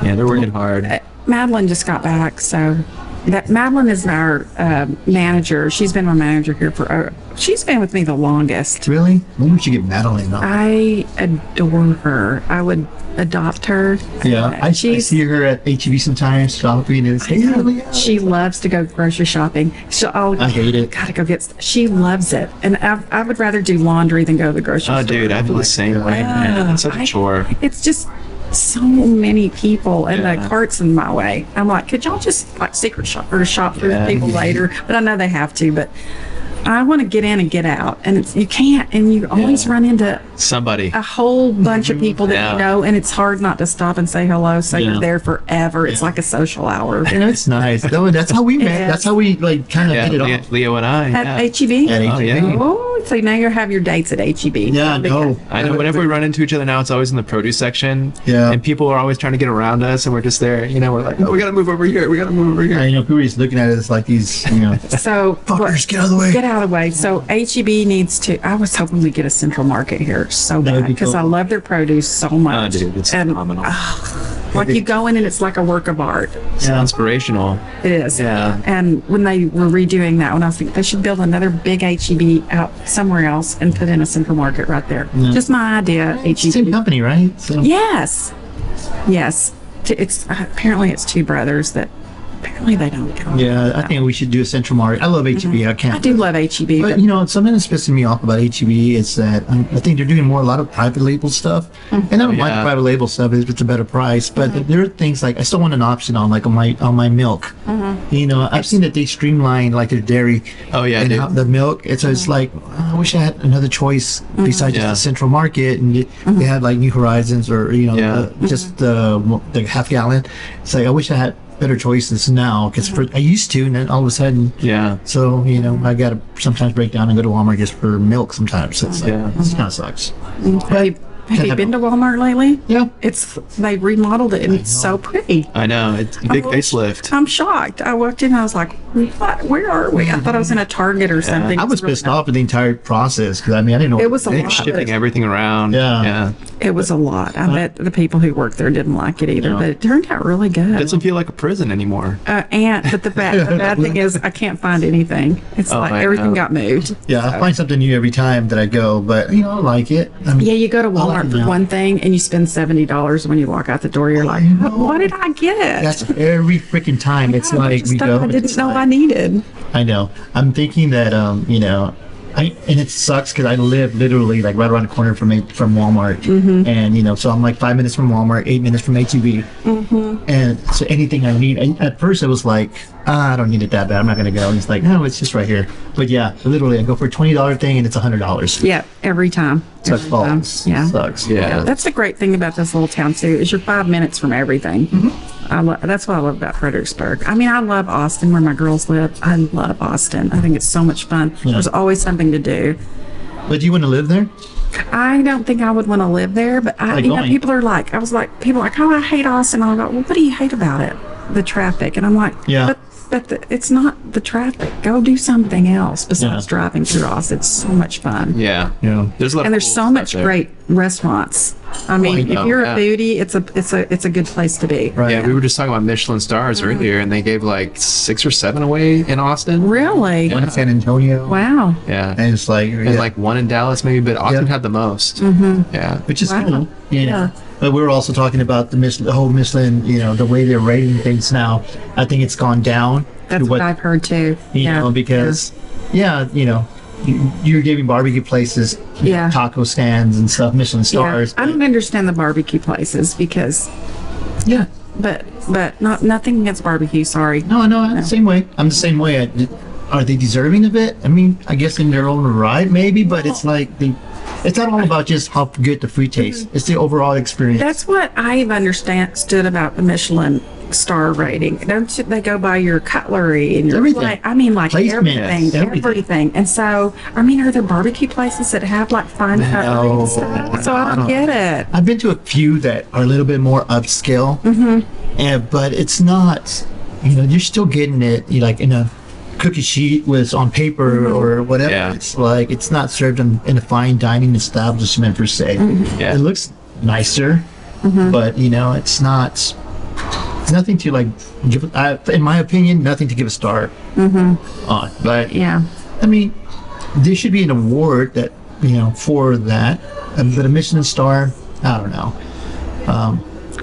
Yeah, they're working hard. Madeline just got back, so that Madeline is our manager. She's been my manager here for. She's been with me the longest. really, maybe we should get Madeline on. I adore her. I would adopt her. Yeah, I see her at HEB sometimes shopping, and it's She loves to go grocery shopping. I hate it. Gotta go get. She loves it, and I would rather do laundry than go to the grocery store. Oh, dude, I feel the same way. Man. It's such a chore. It's just so many people, and the cart's in my way. I'm like, could y'all just like secret shop or shop for people later? But I know they have to. But I want to get in and get out, and you can't, and you always run into Somebody. a whole bunch of people that you know, and it's hard not to stop and say hello. So you're there forever. It's like a social hour. And it's nice. No, that's how we met. That's how we like kind of hit it off. Leo and I. At HEB? At Oh, yeah. Oh, so now you have your dates at HEB. Yeah, no. I know. Whenever we run into each other now, it's always in the produce section. Yeah. And people are always trying to get around us, and we're just there. You know, we're like, oh, we got to move over here. We got to move over here. I know people are just looking at us like these, So fuckers, get out of the way. Get out of the way. So HEB needs to. I was hoping we'd get a central market here so That would bad be because cool. I love their produce so much. Oh, dude, it's and phenomenal. like you go in and it's like a work of art. It's inspirational. It is. Yeah. And when they were redoing that one, I was thinking they should build another big HEB out somewhere else and put in a central market right there. Just my idea. Same HEB. company, right? So, Yes. Yes. It's apparently it's two brothers that apparently they don't go. yeah, I think we should do a central market. I love HEB. I can't. I do love HEB, But something that's pissing me off about HEB is that I think they're doing a lot of private label stuff, and I don't mind private label stuff if it's a better price. But there are things like I still want an option on like on my milk. I've seen that they streamline like their dairy. Oh, yeah, and dude. the milk. And so it's like I wish I had another choice besides just the central market, and they had like New Horizons or just the half gallon. It's like I wish I had better choices now because I used to, and then all of a sudden, So I gotta sometimes break down and go to Walmart just for milk sometimes. So it's like this kind of sucks. have you been to Walmart lately? Yeah. They remodeled it and it's so pretty. I know. It's a big facelift. I'm shocked. I walked in and I was like, what? Where are we? I thought I was in a Target or something. I was pissed off with the entire process because I didn't know It was a They're lot. shifting everything around. Yeah. It was a lot. I bet the people who worked there didn't like it either, but it turned out really It good. doesn't feel like a prison anymore. But the bad thing is I can't find anything. It's like I everything know. got moved. Yeah, I find something new every time that I go, but I like it. I mean, Yeah, you go to Walmart for know. one thing and you spend $70 when you walk out the door. You're like, what did I get? that's every freaking time. It's like we Stuff go. I didn't it's know like- I needed. I know. I'm thinking that and it sucks because I live literally like right around the corner from Walmart, and so I'm like 5 minutes from Walmart, 8 minutes from HEB, and so anything I need. At first, it was like, I don't need it that bad. I'm not gonna go. And it's like, no, it's just right here. But yeah, literally, I go for a $20 thing and it's $100. Yeah, every time. Sucks Every time. balls. Yeah. Sucks. Yeah. That's the great thing about this little town too. Is you're 5 minutes from everything. That's what I love about Fredericksburg. I mean, I love Austin, where my girls live. I love Austin. I think it's so much fun. There's always something to do. But do you want to live there? I don't think I would want to live there, but going. people are like, people are like, oh, I hate Austin. And I go, well, what do you hate about it? The traffic. And I'm like, Yeah. but it's not the traffic. Go do something else besides driving through Austin. It's so much fun. Yeah. Yeah. There's a lot And of there's cool so stuff much there. great restaurants. I mean, know, if you're yeah. a foodie, it's a good place to be. Right. Yeah, we were just talking about Michelin stars earlier, and they gave like 6 or 7 away in Austin. Really? One in San Antonio. Wow. Yeah. And it's like, And like 1 in Dallas maybe, but Austin had the most. Yeah. which is Wow. cool. Yeah. But we were also talking about the whole Michelin, the way they're rating things now. I think it's gone down. That's to what I've heard too. because you're giving barbecue places, Yeah. taco stands and stuff, Michelin stars. I don't understand the barbecue places because, Yeah. but nothing against barbecue. Sorry. No, I'm the same way. I'm the same way. Are they deserving of it? I mean, I guess in their own right, maybe, but it's like it's not all about just how good the food tastes. It's the overall experience. That's what I've understood about the Michelin star rating. Don't they go by your cutlery and your Everything. I mean, like Placement, everything. everything. And so, I mean, are there barbecue places that have like fine cutlery and stuff? So I don't get it. I've been to a few that are a little bit more upscale, but it's not. You're still getting it like in a cookie sheet was on paper or whatever. Yeah. It's like it's not served in a fine dining establishment per se. Yeah. It looks nicer, but you know, it's not. It's nothing to like give. In my opinion, nothing to give a star on. But Yeah. I mean, there should be an award that for that. But a Michelin star, I don't know.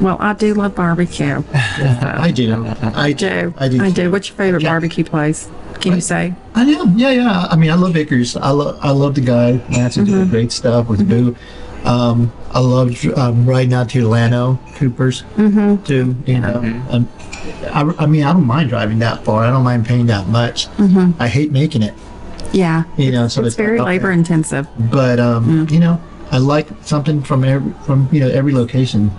Well, I do love barbecue. I do. I do. I do. I do. What's your favorite barbecue place? Can you say? I am. Yeah. I mean, I love Vickers. I love the guy. Nancy doing great stuff with Boo. I love riding out to Orlando, Cooper's too. I mean, I don't mind driving that far. I don't mind paying that much. I hate making it. Yeah. So It's very labor intensive. But I like something from every location.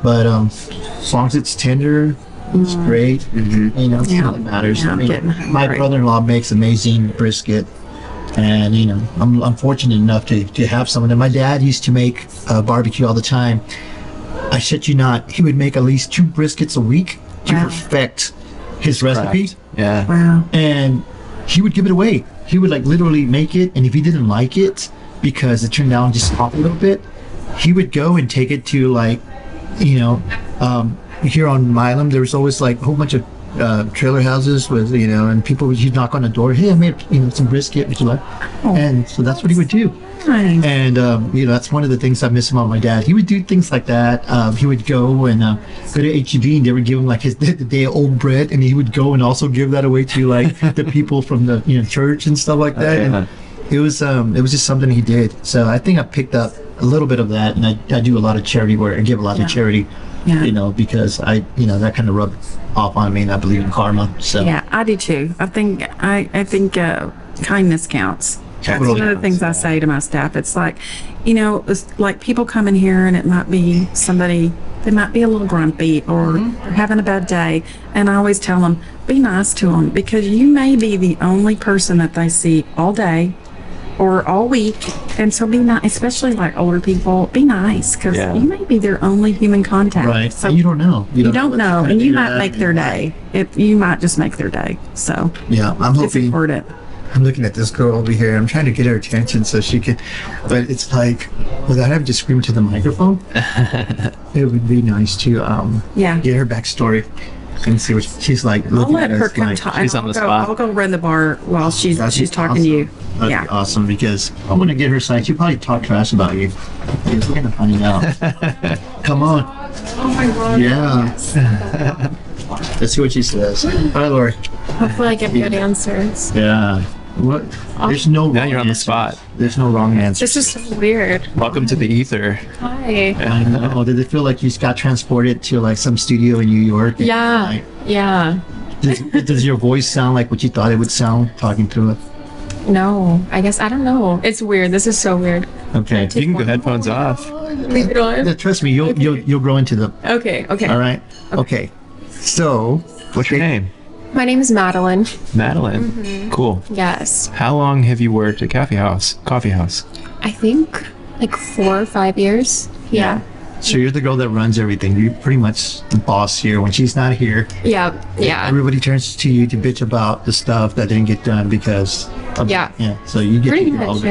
But as long as it's tender, it's great. It's all that matters. Yeah, I mean, getting my hungry. brother-in-law makes amazing brisket, and I'm fortunate enough to have someone. And my dad used to make barbecue all the time. I shit you not, he would make at least 2 briskets a week to Wow. perfect his recipe, Yeah. Wow. and he would give it away. He would like literally make it, and if he didn't like it because it turned out just off a little bit, he would go and take it to like, here on Milam, there was always like a whole bunch of trailer houses with, and people would knock on the door. Hey, I made some brisket. Would you like? And so that's what he would do. Nice. And that's one of the things I miss about my dad. He would do things like that. He would go and go to HEB, and they would give him like the day old bread, and he would go and also give that away to like the people from the church and stuff like that. And it was just something he did. So I think I picked up a little bit of that, and I do a lot of charity work. I give a lot of charity. Yeah. Because that kind of rubbed off on me, and I believe in karma. So Yeah, I do too. I think kindness counts. That's Totally one of the things I say to my staff. It's like, it's like people come in here and it might be somebody, they might be a little grumpy or they're having a bad day. And I always tell them, be nice to them, because you may be the only person that they see all day or all week. And so be nice, especially like older people, be nice, because Yeah. you may be their only human contact. right. So And you don't know. you don't know, what's and you gonna might do make that. their day. You might just make their day. So Yeah, I'm it's hoping. important. I'm looking at this girl over here. I'm trying to get her attention so she can, but it's like without having to scream to the microphone. It would be nice to Yeah. get her backstory and see what she's like. I'll Looking let at her us come like, talk. she's on the spot. I'll go run the bar while she's That'd be talking to you. That'd Yeah. be awesome, because I want to get her side. She'll probably talk trash about you. We're gonna find out. Come on. Oh my God. Yeah. Let's see what she says. Hi, Lori. Hopefully I give good answers. Yeah. What? There's no Now wrong you're on the answer. spot. There's no wrong answer. This is so weird. Welcome to the ether. Hi. I know. Did it feel like you just got transported to like some studio in New York? Yeah. Like, Yeah. does your voice sound like what you thought it would sound talking through it? No. I guess I don't know. It's weird. This is so weird. Okay. You can go headphones off. Leave it on. Yeah, trust me, you'll grow into them. Okay. Okay. All right. Okay. So, What's your name? My name is Madeline. Madeline. Cool. Yes. How long have you worked at Kaffee Haus? Coffee House. I think like 4 or 5 years. Yeah. so you're the girl that runs everything. You're pretty much the boss here. When she's not here, Yeah. Yeah. everybody turns to you to bitch about the stuff that didn't get done because. Yeah. Yeah. So you get Pretty to hear all much. of it.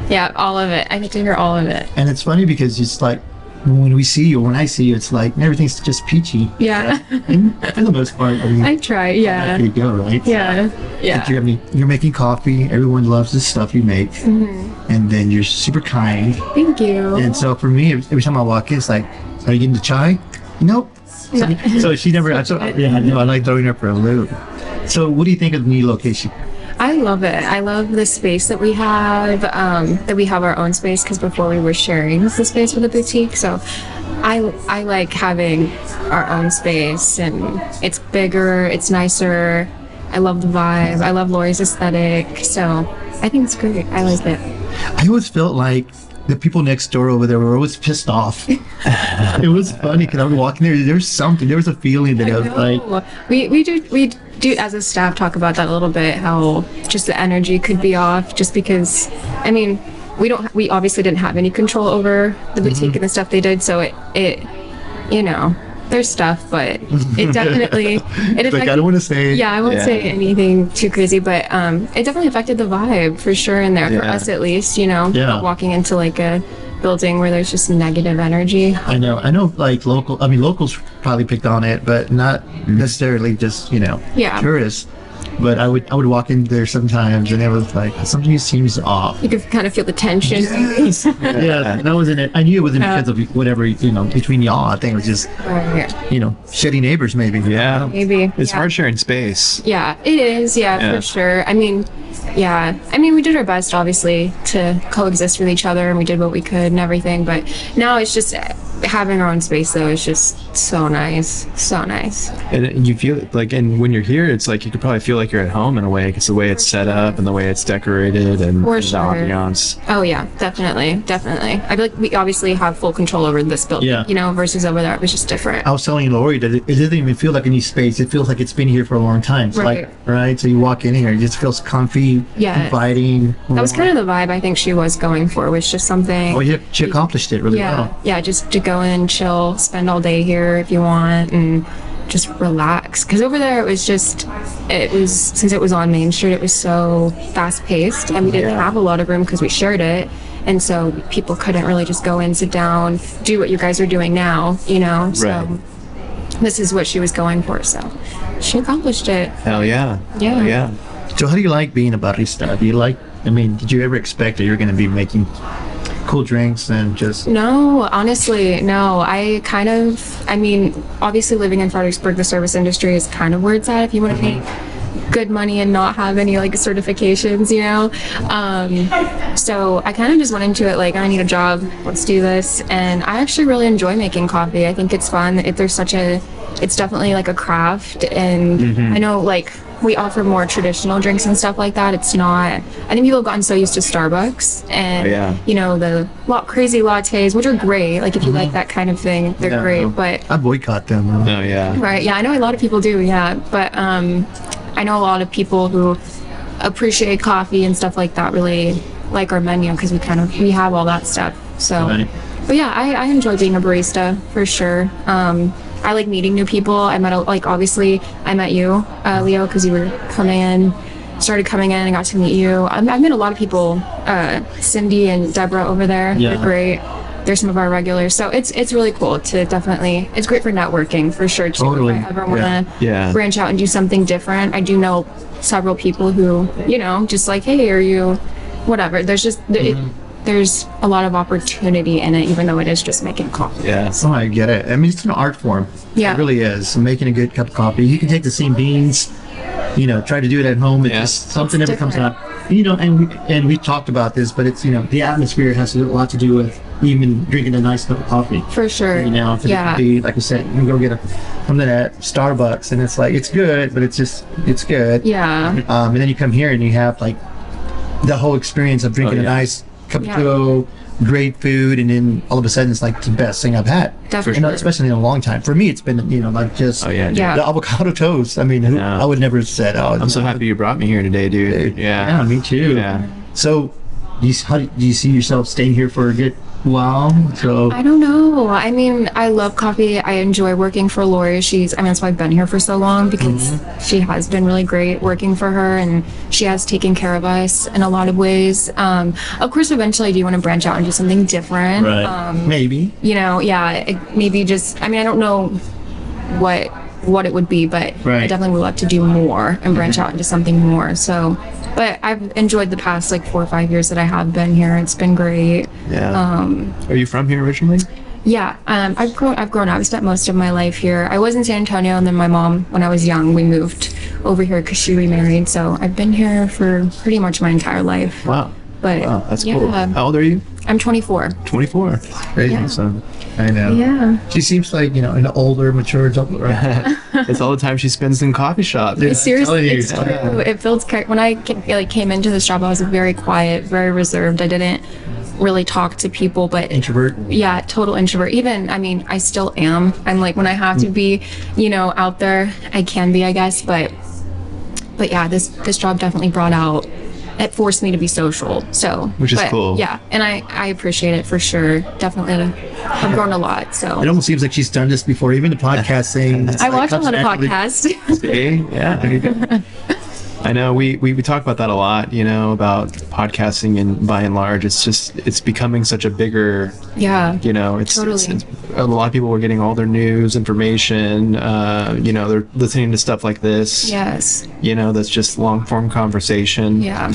Yeah. Yeah. All of it. I get to hear all of it. And it's funny because it's like when we see you, when I see you, it's like everything's just peachy. Yeah. And for the most part, I mean, I try. there Yeah. you go, right? Yeah. Yeah. I mean, you're making coffee. Everyone loves the stuff you make, and then you're super kind. Thank you. And so for me, every time I walk in, it's like, "Are you getting the chai?" Nope. So she never. Yeah, I know. I like throwing her for a loop. So what do you think of the new location? I love it. I love the space that we have, our own space, because before we were sharing the space with a boutique. So I like having our own space, and it's bigger, it's nicer. I love the vibe. I love Lori's aesthetic. So I think it's great. I like it. I always felt like the people next door over there were always pissed off. It was funny because I was walking there. There was a feeling that I was like, We do as a staff talk about that a little bit, how just the energy could be off, just because, I mean, we obviously didn't have any control over the boutique and the stuff they did, so it there's stuff, but it definitely it Like, I don't want to say. yeah, I won't Yeah. say anything too crazy, but it definitely affected the vibe for sure in there, for Yeah. us at least, you know, Yeah. walking into like a building where there's just negative energy. I know, like locals probably picked on it, but not necessarily just, Yeah. tourists. But I would walk in there sometimes and it was like, something seems off. You could kind of feel the tension. Yeah, and I wasn't it. I knew it wasn't because of whatever, between y'all. I think it was just, Right. shitty neighbors maybe. Yeah. Maybe. It's yeah. hard sharing space. Yeah, it is. Yeah, Yeah. for sure. I mean, we did our best, obviously, to coexist with each other, and we did what we could and everything. But now it's just having our own space, though, is just so nice. So nice. And you feel like, and when you're here, it's like you could probably feel like you're at home in a way, because the way it's set up and the way it's decorated and For the sure. ambiance. Oh, yeah, definitely. I feel like we obviously have full control over this building, Yeah. versus over there. It was just different. I was telling Lori that it doesn't even feel like a new space. It feels like it's been here for a long time. It's Right. right? So you walk in here, it just feels comfy, Yeah. inviting. That was kind of the vibe I think she was going for, was just something. Oh, yeah, she accomplished it really well. Yeah, just to go in, chill, spend all day here if you want, and just relax. Because over there, since it was on Main Street, it was so fast paced, and we didn't have a lot of room because we shared it. And so people couldn't really just go in, sit down, do what you guys are doing now, So Right. this is what she was going for. So she accomplished it. Hell yeah. Yeah. Hell yeah. So how do you like being a barista? Did you ever expect that you're going to be making cool drinks and just... No, honestly, no. Obviously living in Fredericksburg, the service industry is kind of where it's at if you want to make good money and not have any like certifications, So I kind of just went into it like, I need a job, let's do this. And I actually really enjoy making coffee. I think it's fun. It's definitely like a craft. And I know like we offer more traditional drinks and stuff like that. It's not, I think people have gotten so used to Starbucks and, the crazy lattes, which are great. Like if you like that kind of thing, they're great. But I boycott them. Oh yeah. right, yeah, I know a lot of people do, yeah. But I know a lot of people who appreciate coffee and stuff like that really like our menu because we have all that stuff. So, Right. but yeah, I enjoy being a barista for sure. I like meeting new people. I met you, Leo, because you started coming in and got to meet you. I've met a lot of people, Cindy and Deborah over there. Yeah. They're great. They're some of our regulars. So it's really cool to it's great for networking for sure too. Totally. If I ever want to Yeah. branch out and do something different. I do know several people who, just like, hey, are you, whatever. There's just, there's a lot of opportunity in it, even though it is just making coffee. Yeah. Oh, I get it. I mean, it's an art form. Yeah. It really is. Making a good cup of coffee. You can take the same beans, try to do it at home. It's Yeah. just something never comes different. out. And we talked about this, but it's, the atmosphere has a lot to do with even drinking a nice cup of coffee. For sure. If it Yeah. could be, like I said, you can go get something at Starbucks and it's like, it's good, but it's good. Yeah. And then you come here and you have like the whole experience of drinking Oh, a yeah. nice cup Yeah. of joe, great food, and then all of a sudden it's like the best thing I've had. Definitely. And especially in a long time. For me, it's been, like just Oh yeah. Dude. Yeah. the avocado toast. I mean, Yeah. I would never have said, oh, I'm so happy you brought me here today, dude. Yeah, Yeah. me too. Yeah. So, do you see yourself staying here for a good while? So, I don't know. I mean, I love coffee. I enjoy working for Lori. That's why I've been here for so long, because she has been really great working for her, and she has taken care of us in a lot of ways. Of course, eventually I do want to branch out and do something different. maybe. Maybe just, I don't know what it would be, but I Right. definitely would love to do more and branch out into something more. So, but I've enjoyed the past 4 or 5 years that I have been here. It's been great. Yeah. Are you from here originally? Yeah, I've grown up. I spent most of my life here. I was in San Antonio, and then my mom, when I was young, we moved over here because she remarried. So I've been here for pretty much my entire life. Wow. But Wow, that's yeah, cool. How old are you? I'm 24. 24. Crazy. Yeah. Awesome. I know. Yeah. She seems like, an older, mature adult. Right? It's all the time she spends in coffee shop. Seriously, telling you. it's true. It feels when I came into this job, I was very quiet, very reserved. I didn't really talk to people, but Introvert. yeah, total introvert. Even, I still am. I'm when I have to be, out there, I can be, I guess. But yeah, this job definitely brought out it forced me to be social. So, Which is cool. Yeah, and I appreciate it for sure. Definitely, I've grown a lot. So It almost seems like she's done this before, even the podcast thing. I watch a lot of podcasts. See? Yeah, there you go. I know we talk about that a lot, you know, about podcasting, and by and large, it's becoming such a bigger, Yeah. you know, it's Totally. a lot of people were getting all their news information, you know, they're listening to stuff like this, Yes. you know, that's just long form conversation, Yeah.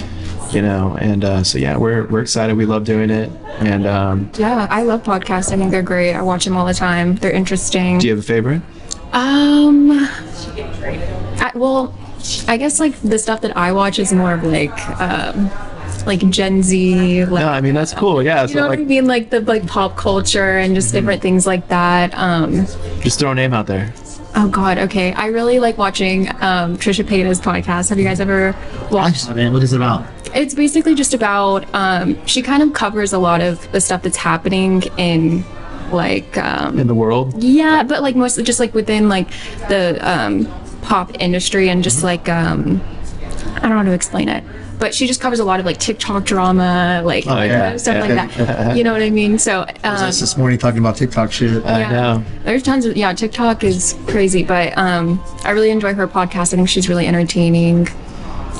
you know, and so yeah, we're excited. We love doing it. And Yeah, I love podcasts. I think they're great. I watch them all the time. They're interesting. do you have a favorite? Well, I guess like the stuff that I watch is more of like Gen Z. Like, No, I mean that's cool. Yeah, you so know what like I mean? Like the pop culture and just different things like that. just throw a name out there. Oh God, okay. I really like watching Trisha Paytas podcast. Have you guys ever watched? Man, what is it about? It's basically just about she kind of covers a lot of the stuff that's happening in like In the world. yeah, but like mostly just like within like the pop industry and just like I don't know how to explain it. But she just covers a lot of like TikTok drama, like Oh, yeah. stuff Yeah. like that. You know what I mean? So I was us this morning talking about TikTok shit. I know. there's tons of TikTok is crazy, but I really enjoy her podcast. I think she's really entertaining.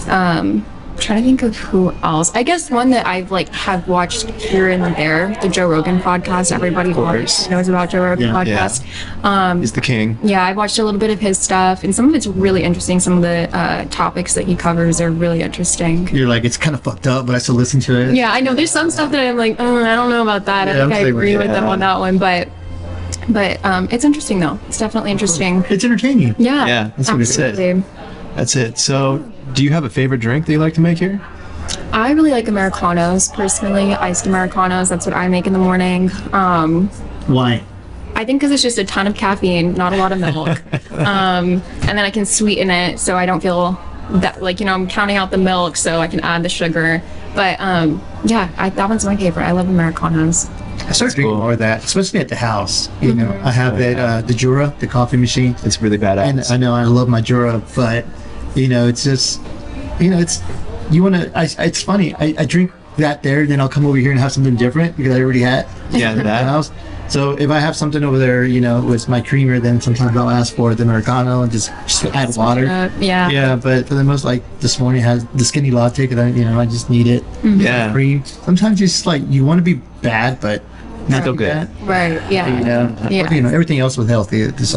I'm trying to think of who else. I guess one that I've like have watched here and there, the Joe Rogan podcast. Everybody course. knows about Joe Rogan Yeah. podcast. He's the king. Yeah, I watched a little bit of his stuff, and some of it's really interesting. Some of the topics that he covers are really interesting. You're like, it's kind of fucked up, but I still listen to it. Yeah, I know there's some stuff that I'm like, I don't know about that. Yeah, I I'm think I saying, agree with yeah. them on that one, but it's interesting though. It's definitely interesting. It's entertaining. Yeah, Yeah, that's what it said. absolutely. That's it. So, do you have a favorite drink that you like to make here? I really like Americanos personally, iced Americanos. That's what I make in the morning. Why? I think because it's just a ton of caffeine, not a lot of milk, and then I can sweeten it so I don't feel that like I'm counting out the milk, so I can add the sugar. But that one's my favorite. I love Americanos. I started drinking cool. more of that, especially at the house. You know, I have that the Jura, the coffee machine, It's really badass. and I know I love my Jura, but it's just, it's you want to. It's funny. I drink that there, then I'll come over here and have something different because I already had Yeah, at the that. house. So if I have something over there, with my creamer, then sometimes I'll ask for the Americano and just add water. Yeah. Yeah, but for the most, like this morning has the skinny latte because I just need it. Yeah. Cream. Sometimes you just like you want to be bad, but not Still too good. bad. Right. Yeah. Yeah. Yeah. Everything else was healthy. It's, that's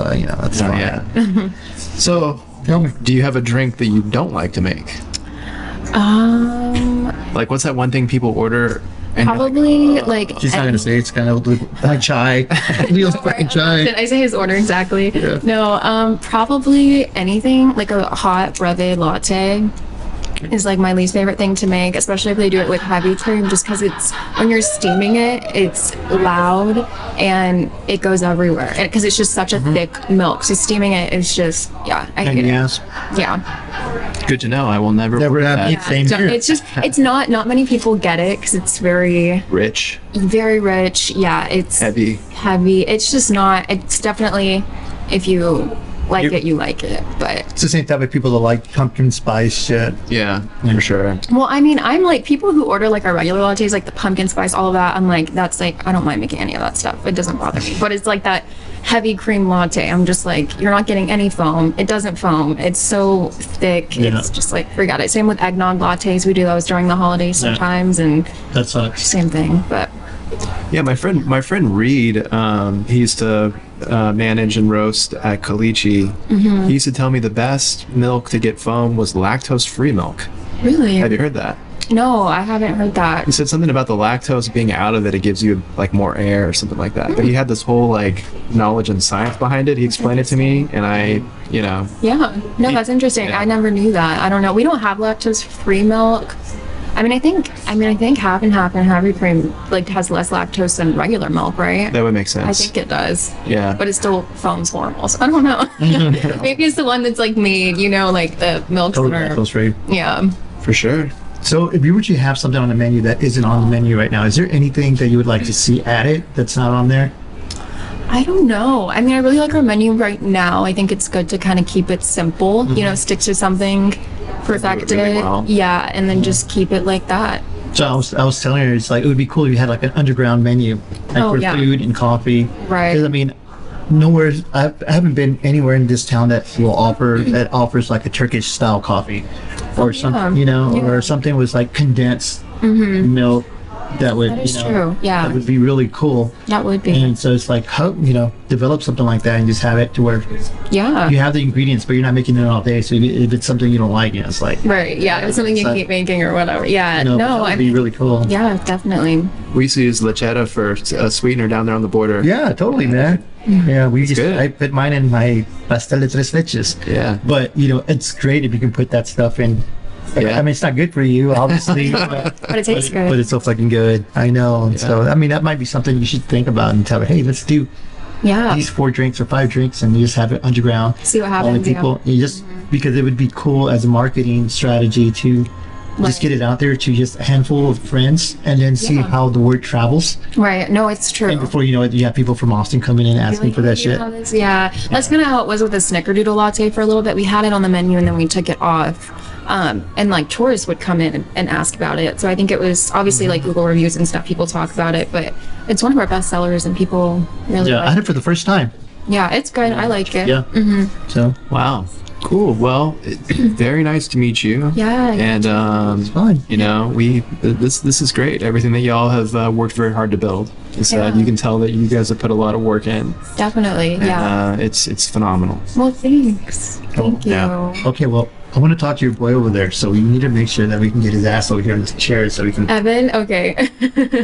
Oh, fine. yeah. So, Tell me. do you have a drink that you don't like to make? Like, what's that one thing people order? And you're like, Probably like. She's not gonna say it's kind of like chai. Leo's fucking chai. Did I say his order exactly? Yeah. No, probably anything like a hot breve latte is like my least favorite thing to make, especially if they do it with heavy cream, just because it's when you're steaming it, it's loud and it goes everywhere, because it's just such a thick milk. So steaming it is just I hate it. Yes. Yeah. Good to know. I will never. Never order have that. it. Same So here. it's just it's not many people get it because it's very Rich, rich. Yeah, it's heavy. heavy. It's just not. It's definitely if you like it, you like it. But It's the same type of people that like pumpkin spice shit. Yeah, for sure. well, I mean, I'm like people who order like our regular lattes, like the pumpkin spice, all of that. I'm like, that's like I don't mind making any of that stuff. It doesn't bother me. But it's like that heavy cream latte. I'm just like, you're not getting any foam. It doesn't foam. It's so thick. Yeah. It's just like forget it. Same with eggnog lattes. We do those during the holidays sometimes, and That sucks. same thing. But Yeah, my friend Reed, he used to manage and roast at Caliche. He used to tell me the best milk to get foam was lactose-free milk. really, Have you heard that? no, I haven't heard that. He said something about the lactose being out of it. It gives you like more air or something like that. But he had this whole like knowledge and science behind it. He explained it to me, and I, Yeah, no, that's interesting. Yeah. I never knew that. I don't know. We don't have lactose-free milk. I think half and half and heavy cream like has less lactose than regular milk, right? that would make I sense. think it does. Yeah. But it still foams horrible. So I don't know. Maybe it's the one that's like made, like the milks that are. Totally free. Yeah. For sure. So if you were to have something on the menu that isn't on the menu right now, is there anything that you would like to see added that's not on there? I don't know. I mean, I really like our menu right now. I think it's good to kind of keep it simple, you know, stick to something perfected. really well. Yeah, and then just keep it like that. So I was telling her, it's like, it would be cool if you had like an underground menu, like Oh, for yeah. food and coffee. Right. 'Cause, I mean, nowhere, I haven't been anywhere in this town that offers like a Turkish style coffee, or something, you know, Yeah. or something with like condensed milk. That would, That is you know, true. Yeah. that would be really cool. That would be. And so it's like, how, you know, develop something like that and just have it to where Yeah. you have the ingredients, but you're not making it all day. So if it's something you don't like, you know, it's like, Right. Yeah. It's something you So- keep making or whatever. Yeah. you know, No, that I would be mean, really cool. yeah, definitely. We used to use lechetta for a sweetener down there on the border. Yeah, totally, man. Yeah, good. I put mine in my pastel de tres leches. Yeah. But, you know, it's great if you can put that stuff in. Yeah. I mean, it's not good for you, obviously, but But it tastes good. it's so fucking good. I know. And so, I mean, that might be something you should think about and tell her, hey, let's do Yeah. these 4 drinks or 5 drinks and you just have it underground. See what Only happens. Yeah. people, you just, because it would be cool as a marketing strategy to just get it out there to just a handful of friends and then see Yeah. how the word travels. Right. No, it's true. And before you know it, you have people from Austin coming in asking for that shit. Yeah, that's kind of how it was with the snickerdoodle latte for a little bit. We had it on the menu and then we took it off. And like tourists would come in and ask about it. So I think it was obviously like Google reviews and stuff. People talk about it, but it's one of our best sellers and people really Yeah, I like had it. it for the first time. Yeah, it's good. I like it. Yeah. So, Wow. Cool. Well, very nice to meet you. Yeah. And fun. you know, this is great. Everything that y'all have worked very hard to build. Is Yeah. you can tell that you guys have put a lot of work in. Definitely. Yeah. It's phenomenal. Well, thanks. Thank you. Yeah. Okay, well, I want to talk to your boy over there, so we need to make sure that we can get his ass over here in the chair so we can Evan, okay.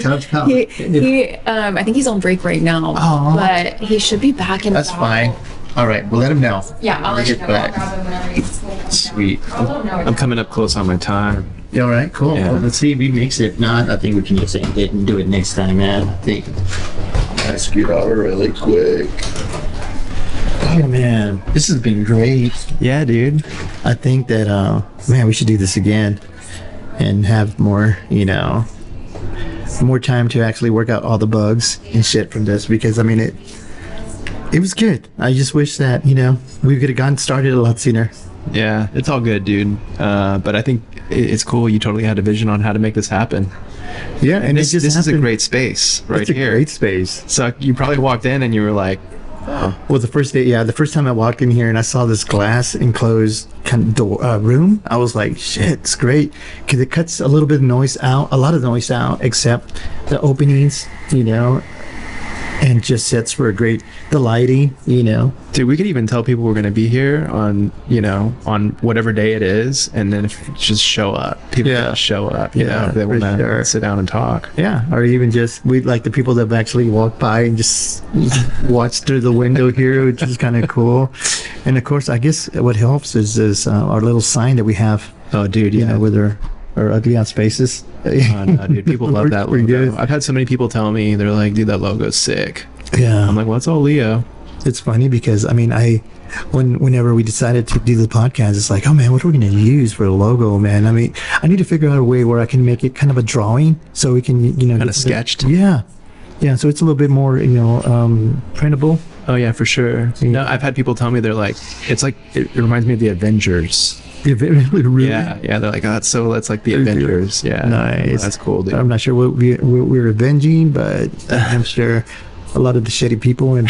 tell him to come. I think he's on break right now, Aw. but he should be back in. That's about- fine. All right, we'll let him know. Yeah, I'll let you Get know. I'll back. grab him whenever he's. Sweet. I'm coming up close on my time. Yeah, all right, cool. Yeah. Well, let's see if he makes it. If not, I think we can just end it and do it next time, man. I think. I scoot over really quick. Oh, man. This has been great. Yeah, dude. I think that, man, we should do this again and have more, you know, more time to actually work out all the bugs and shit from this because, I mean, it was good. I just wish that, you know, we could have gotten started a lot sooner. Yeah, it's all good, dude. But I think it's cool. You totally had a vision on how to make this happen. Yeah, and This is a great space right It's a here. great space. So you probably walked in and you were like, Well, the first day, yeah, the first time I walked in here and I saw this glass enclosed kind of door, room, I was like, shit, it's great. Because it cuts a little bit of noise out, a lot of noise out, except the openings, you know, and just sets for a great, the lighting, you know. dude, we could even tell people we're going to be here on, you know, on whatever day it is. And then if just show up, people Yeah. just show up, you Yeah, know, if they for want to sure. sit down and talk. Yeah, or even just, we like the people that have actually walked by and just watched through the window here, which is kind of cool. And of course, I guess what helps is our little sign that we have, Oh, dude, you yeah. know, with our ugly out spaces. Oh, no, dude, people love that Pretty logo. good. I've had so many people tell me, they're like, dude, that logo's sick. Yeah. I'm like, well, it's all Leo. It's funny because I mean whenever we decided to do the podcast, it's like, oh man, what are we gonna use for a logo, man? I mean, I need to figure out a way where I can make it kind of a drawing so we can, you know, Kinda get the- sketched. Yeah, so it's a little bit more, you know, printable. Oh, yeah, for sure. No, I've had people tell me, they're like, it's like, it reminds me of the Avengers. Really? Yeah, they're like, oh, that's like the Avengers. Yeah. Nice. That's cool, dude. I'm not sure what we're avenging, but I'm sure a lot of the shitty people and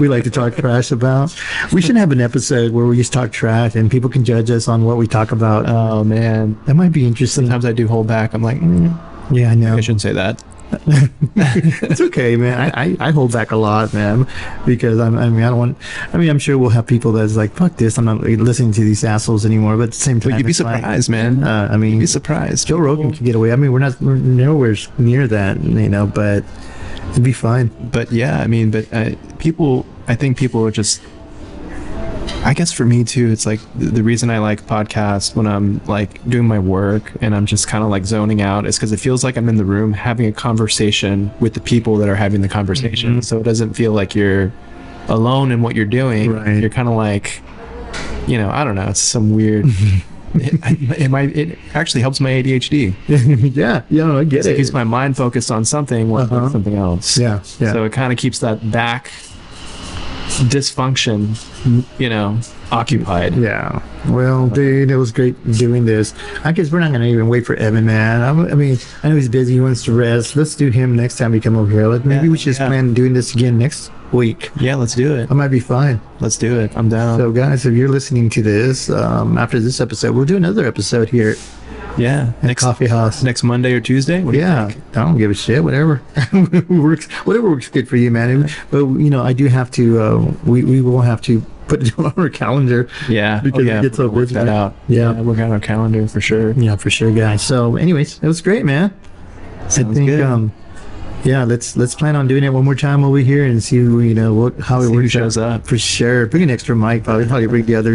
we like to talk trash about. We should have an episode where we just talk trash and people can judge us on what we talk about. Oh, man. That might be interesting. Sometimes I do hold back. I'm like, Yeah, I know. I shouldn't say that. It's okay, man. I hold back a lot, man, because I'm sure we'll have people that's like, fuck this, I'm not listening to these assholes anymore. But at the same time, But you'd be it's fine. surprised, man. I mean, You'd be surprised. Joe Rogan can get away. I mean, we're nowhere near that, you know, but it'd be fine. But yeah, I mean, I think people are just, I guess for me too, it's like the reason I like podcasts when I'm like doing my work and I'm just kind of like zoning out is because it feels like I'm in the room having a conversation with the people that are having the conversation. Mm-hmm. So it doesn't feel like you're alone in what you're doing. Right. You're kind of like, you know, I don't know, it's some weird It actually helps my ADHD. Yeah, I get It it. keeps my mind focused on something while doing something else. Yeah. So it kind of keeps that back dysfunction, occupied. Yeah. Well, dude, it was great doing this. I guess we're not going to even wait for Evan, man. I mean, I know he's busy. He wants to rest. Let's do him next time we come over here. Maybe we should just plan doing this again next week. Yeah, let's do it. I might be fine. Let's do it. I'm down. So, guys, if you're listening to this, after this episode, we'll do another episode here Yeah. at Coffee House. Next Monday or Tuesday? What do you Yeah, think? I don't give a shit. Whatever whatever works good for you, man. But I do have to. We will have to put it on our calendar. Yeah. Because it gets so work busy. that out. Yeah. Work out our calendar for sure. Yeah, for sure, guys. So, anyways, it was great, man. Sounds I think, good. yeah, let's plan on doing it one more time over here and see, how it See works. who shows out. up. For sure. Bring an extra mic. Probably bring the other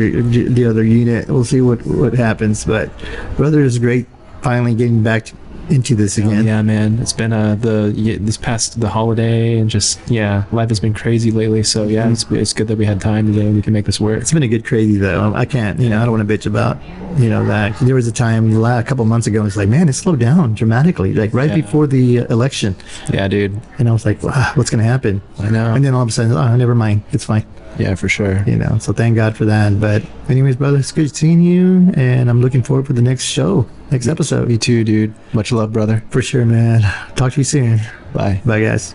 unit. We'll see what happens. But brother, is great. Finally getting back into this again. Yeah, man. It's been this past the holiday and just life has been crazy lately. So yeah, it's good that we had time today. We can make this work. It's been a good crazy though. I can't, I don't want to bitch about, that. There was a time a couple months ago, it's like, man, it slowed down dramatically, like right before the election. Yeah, dude. And I was like, wow, what's going to happen? I know. And then all of a sudden, oh, never mind. It's fine. Yeah, for sure. So thank God for that. But anyways, brother, it's good seeing you. And I'm looking forward for the next episode. Me too, dude. Much love, brother. For sure, man. Talk to you soon. Bye. Bye, guys.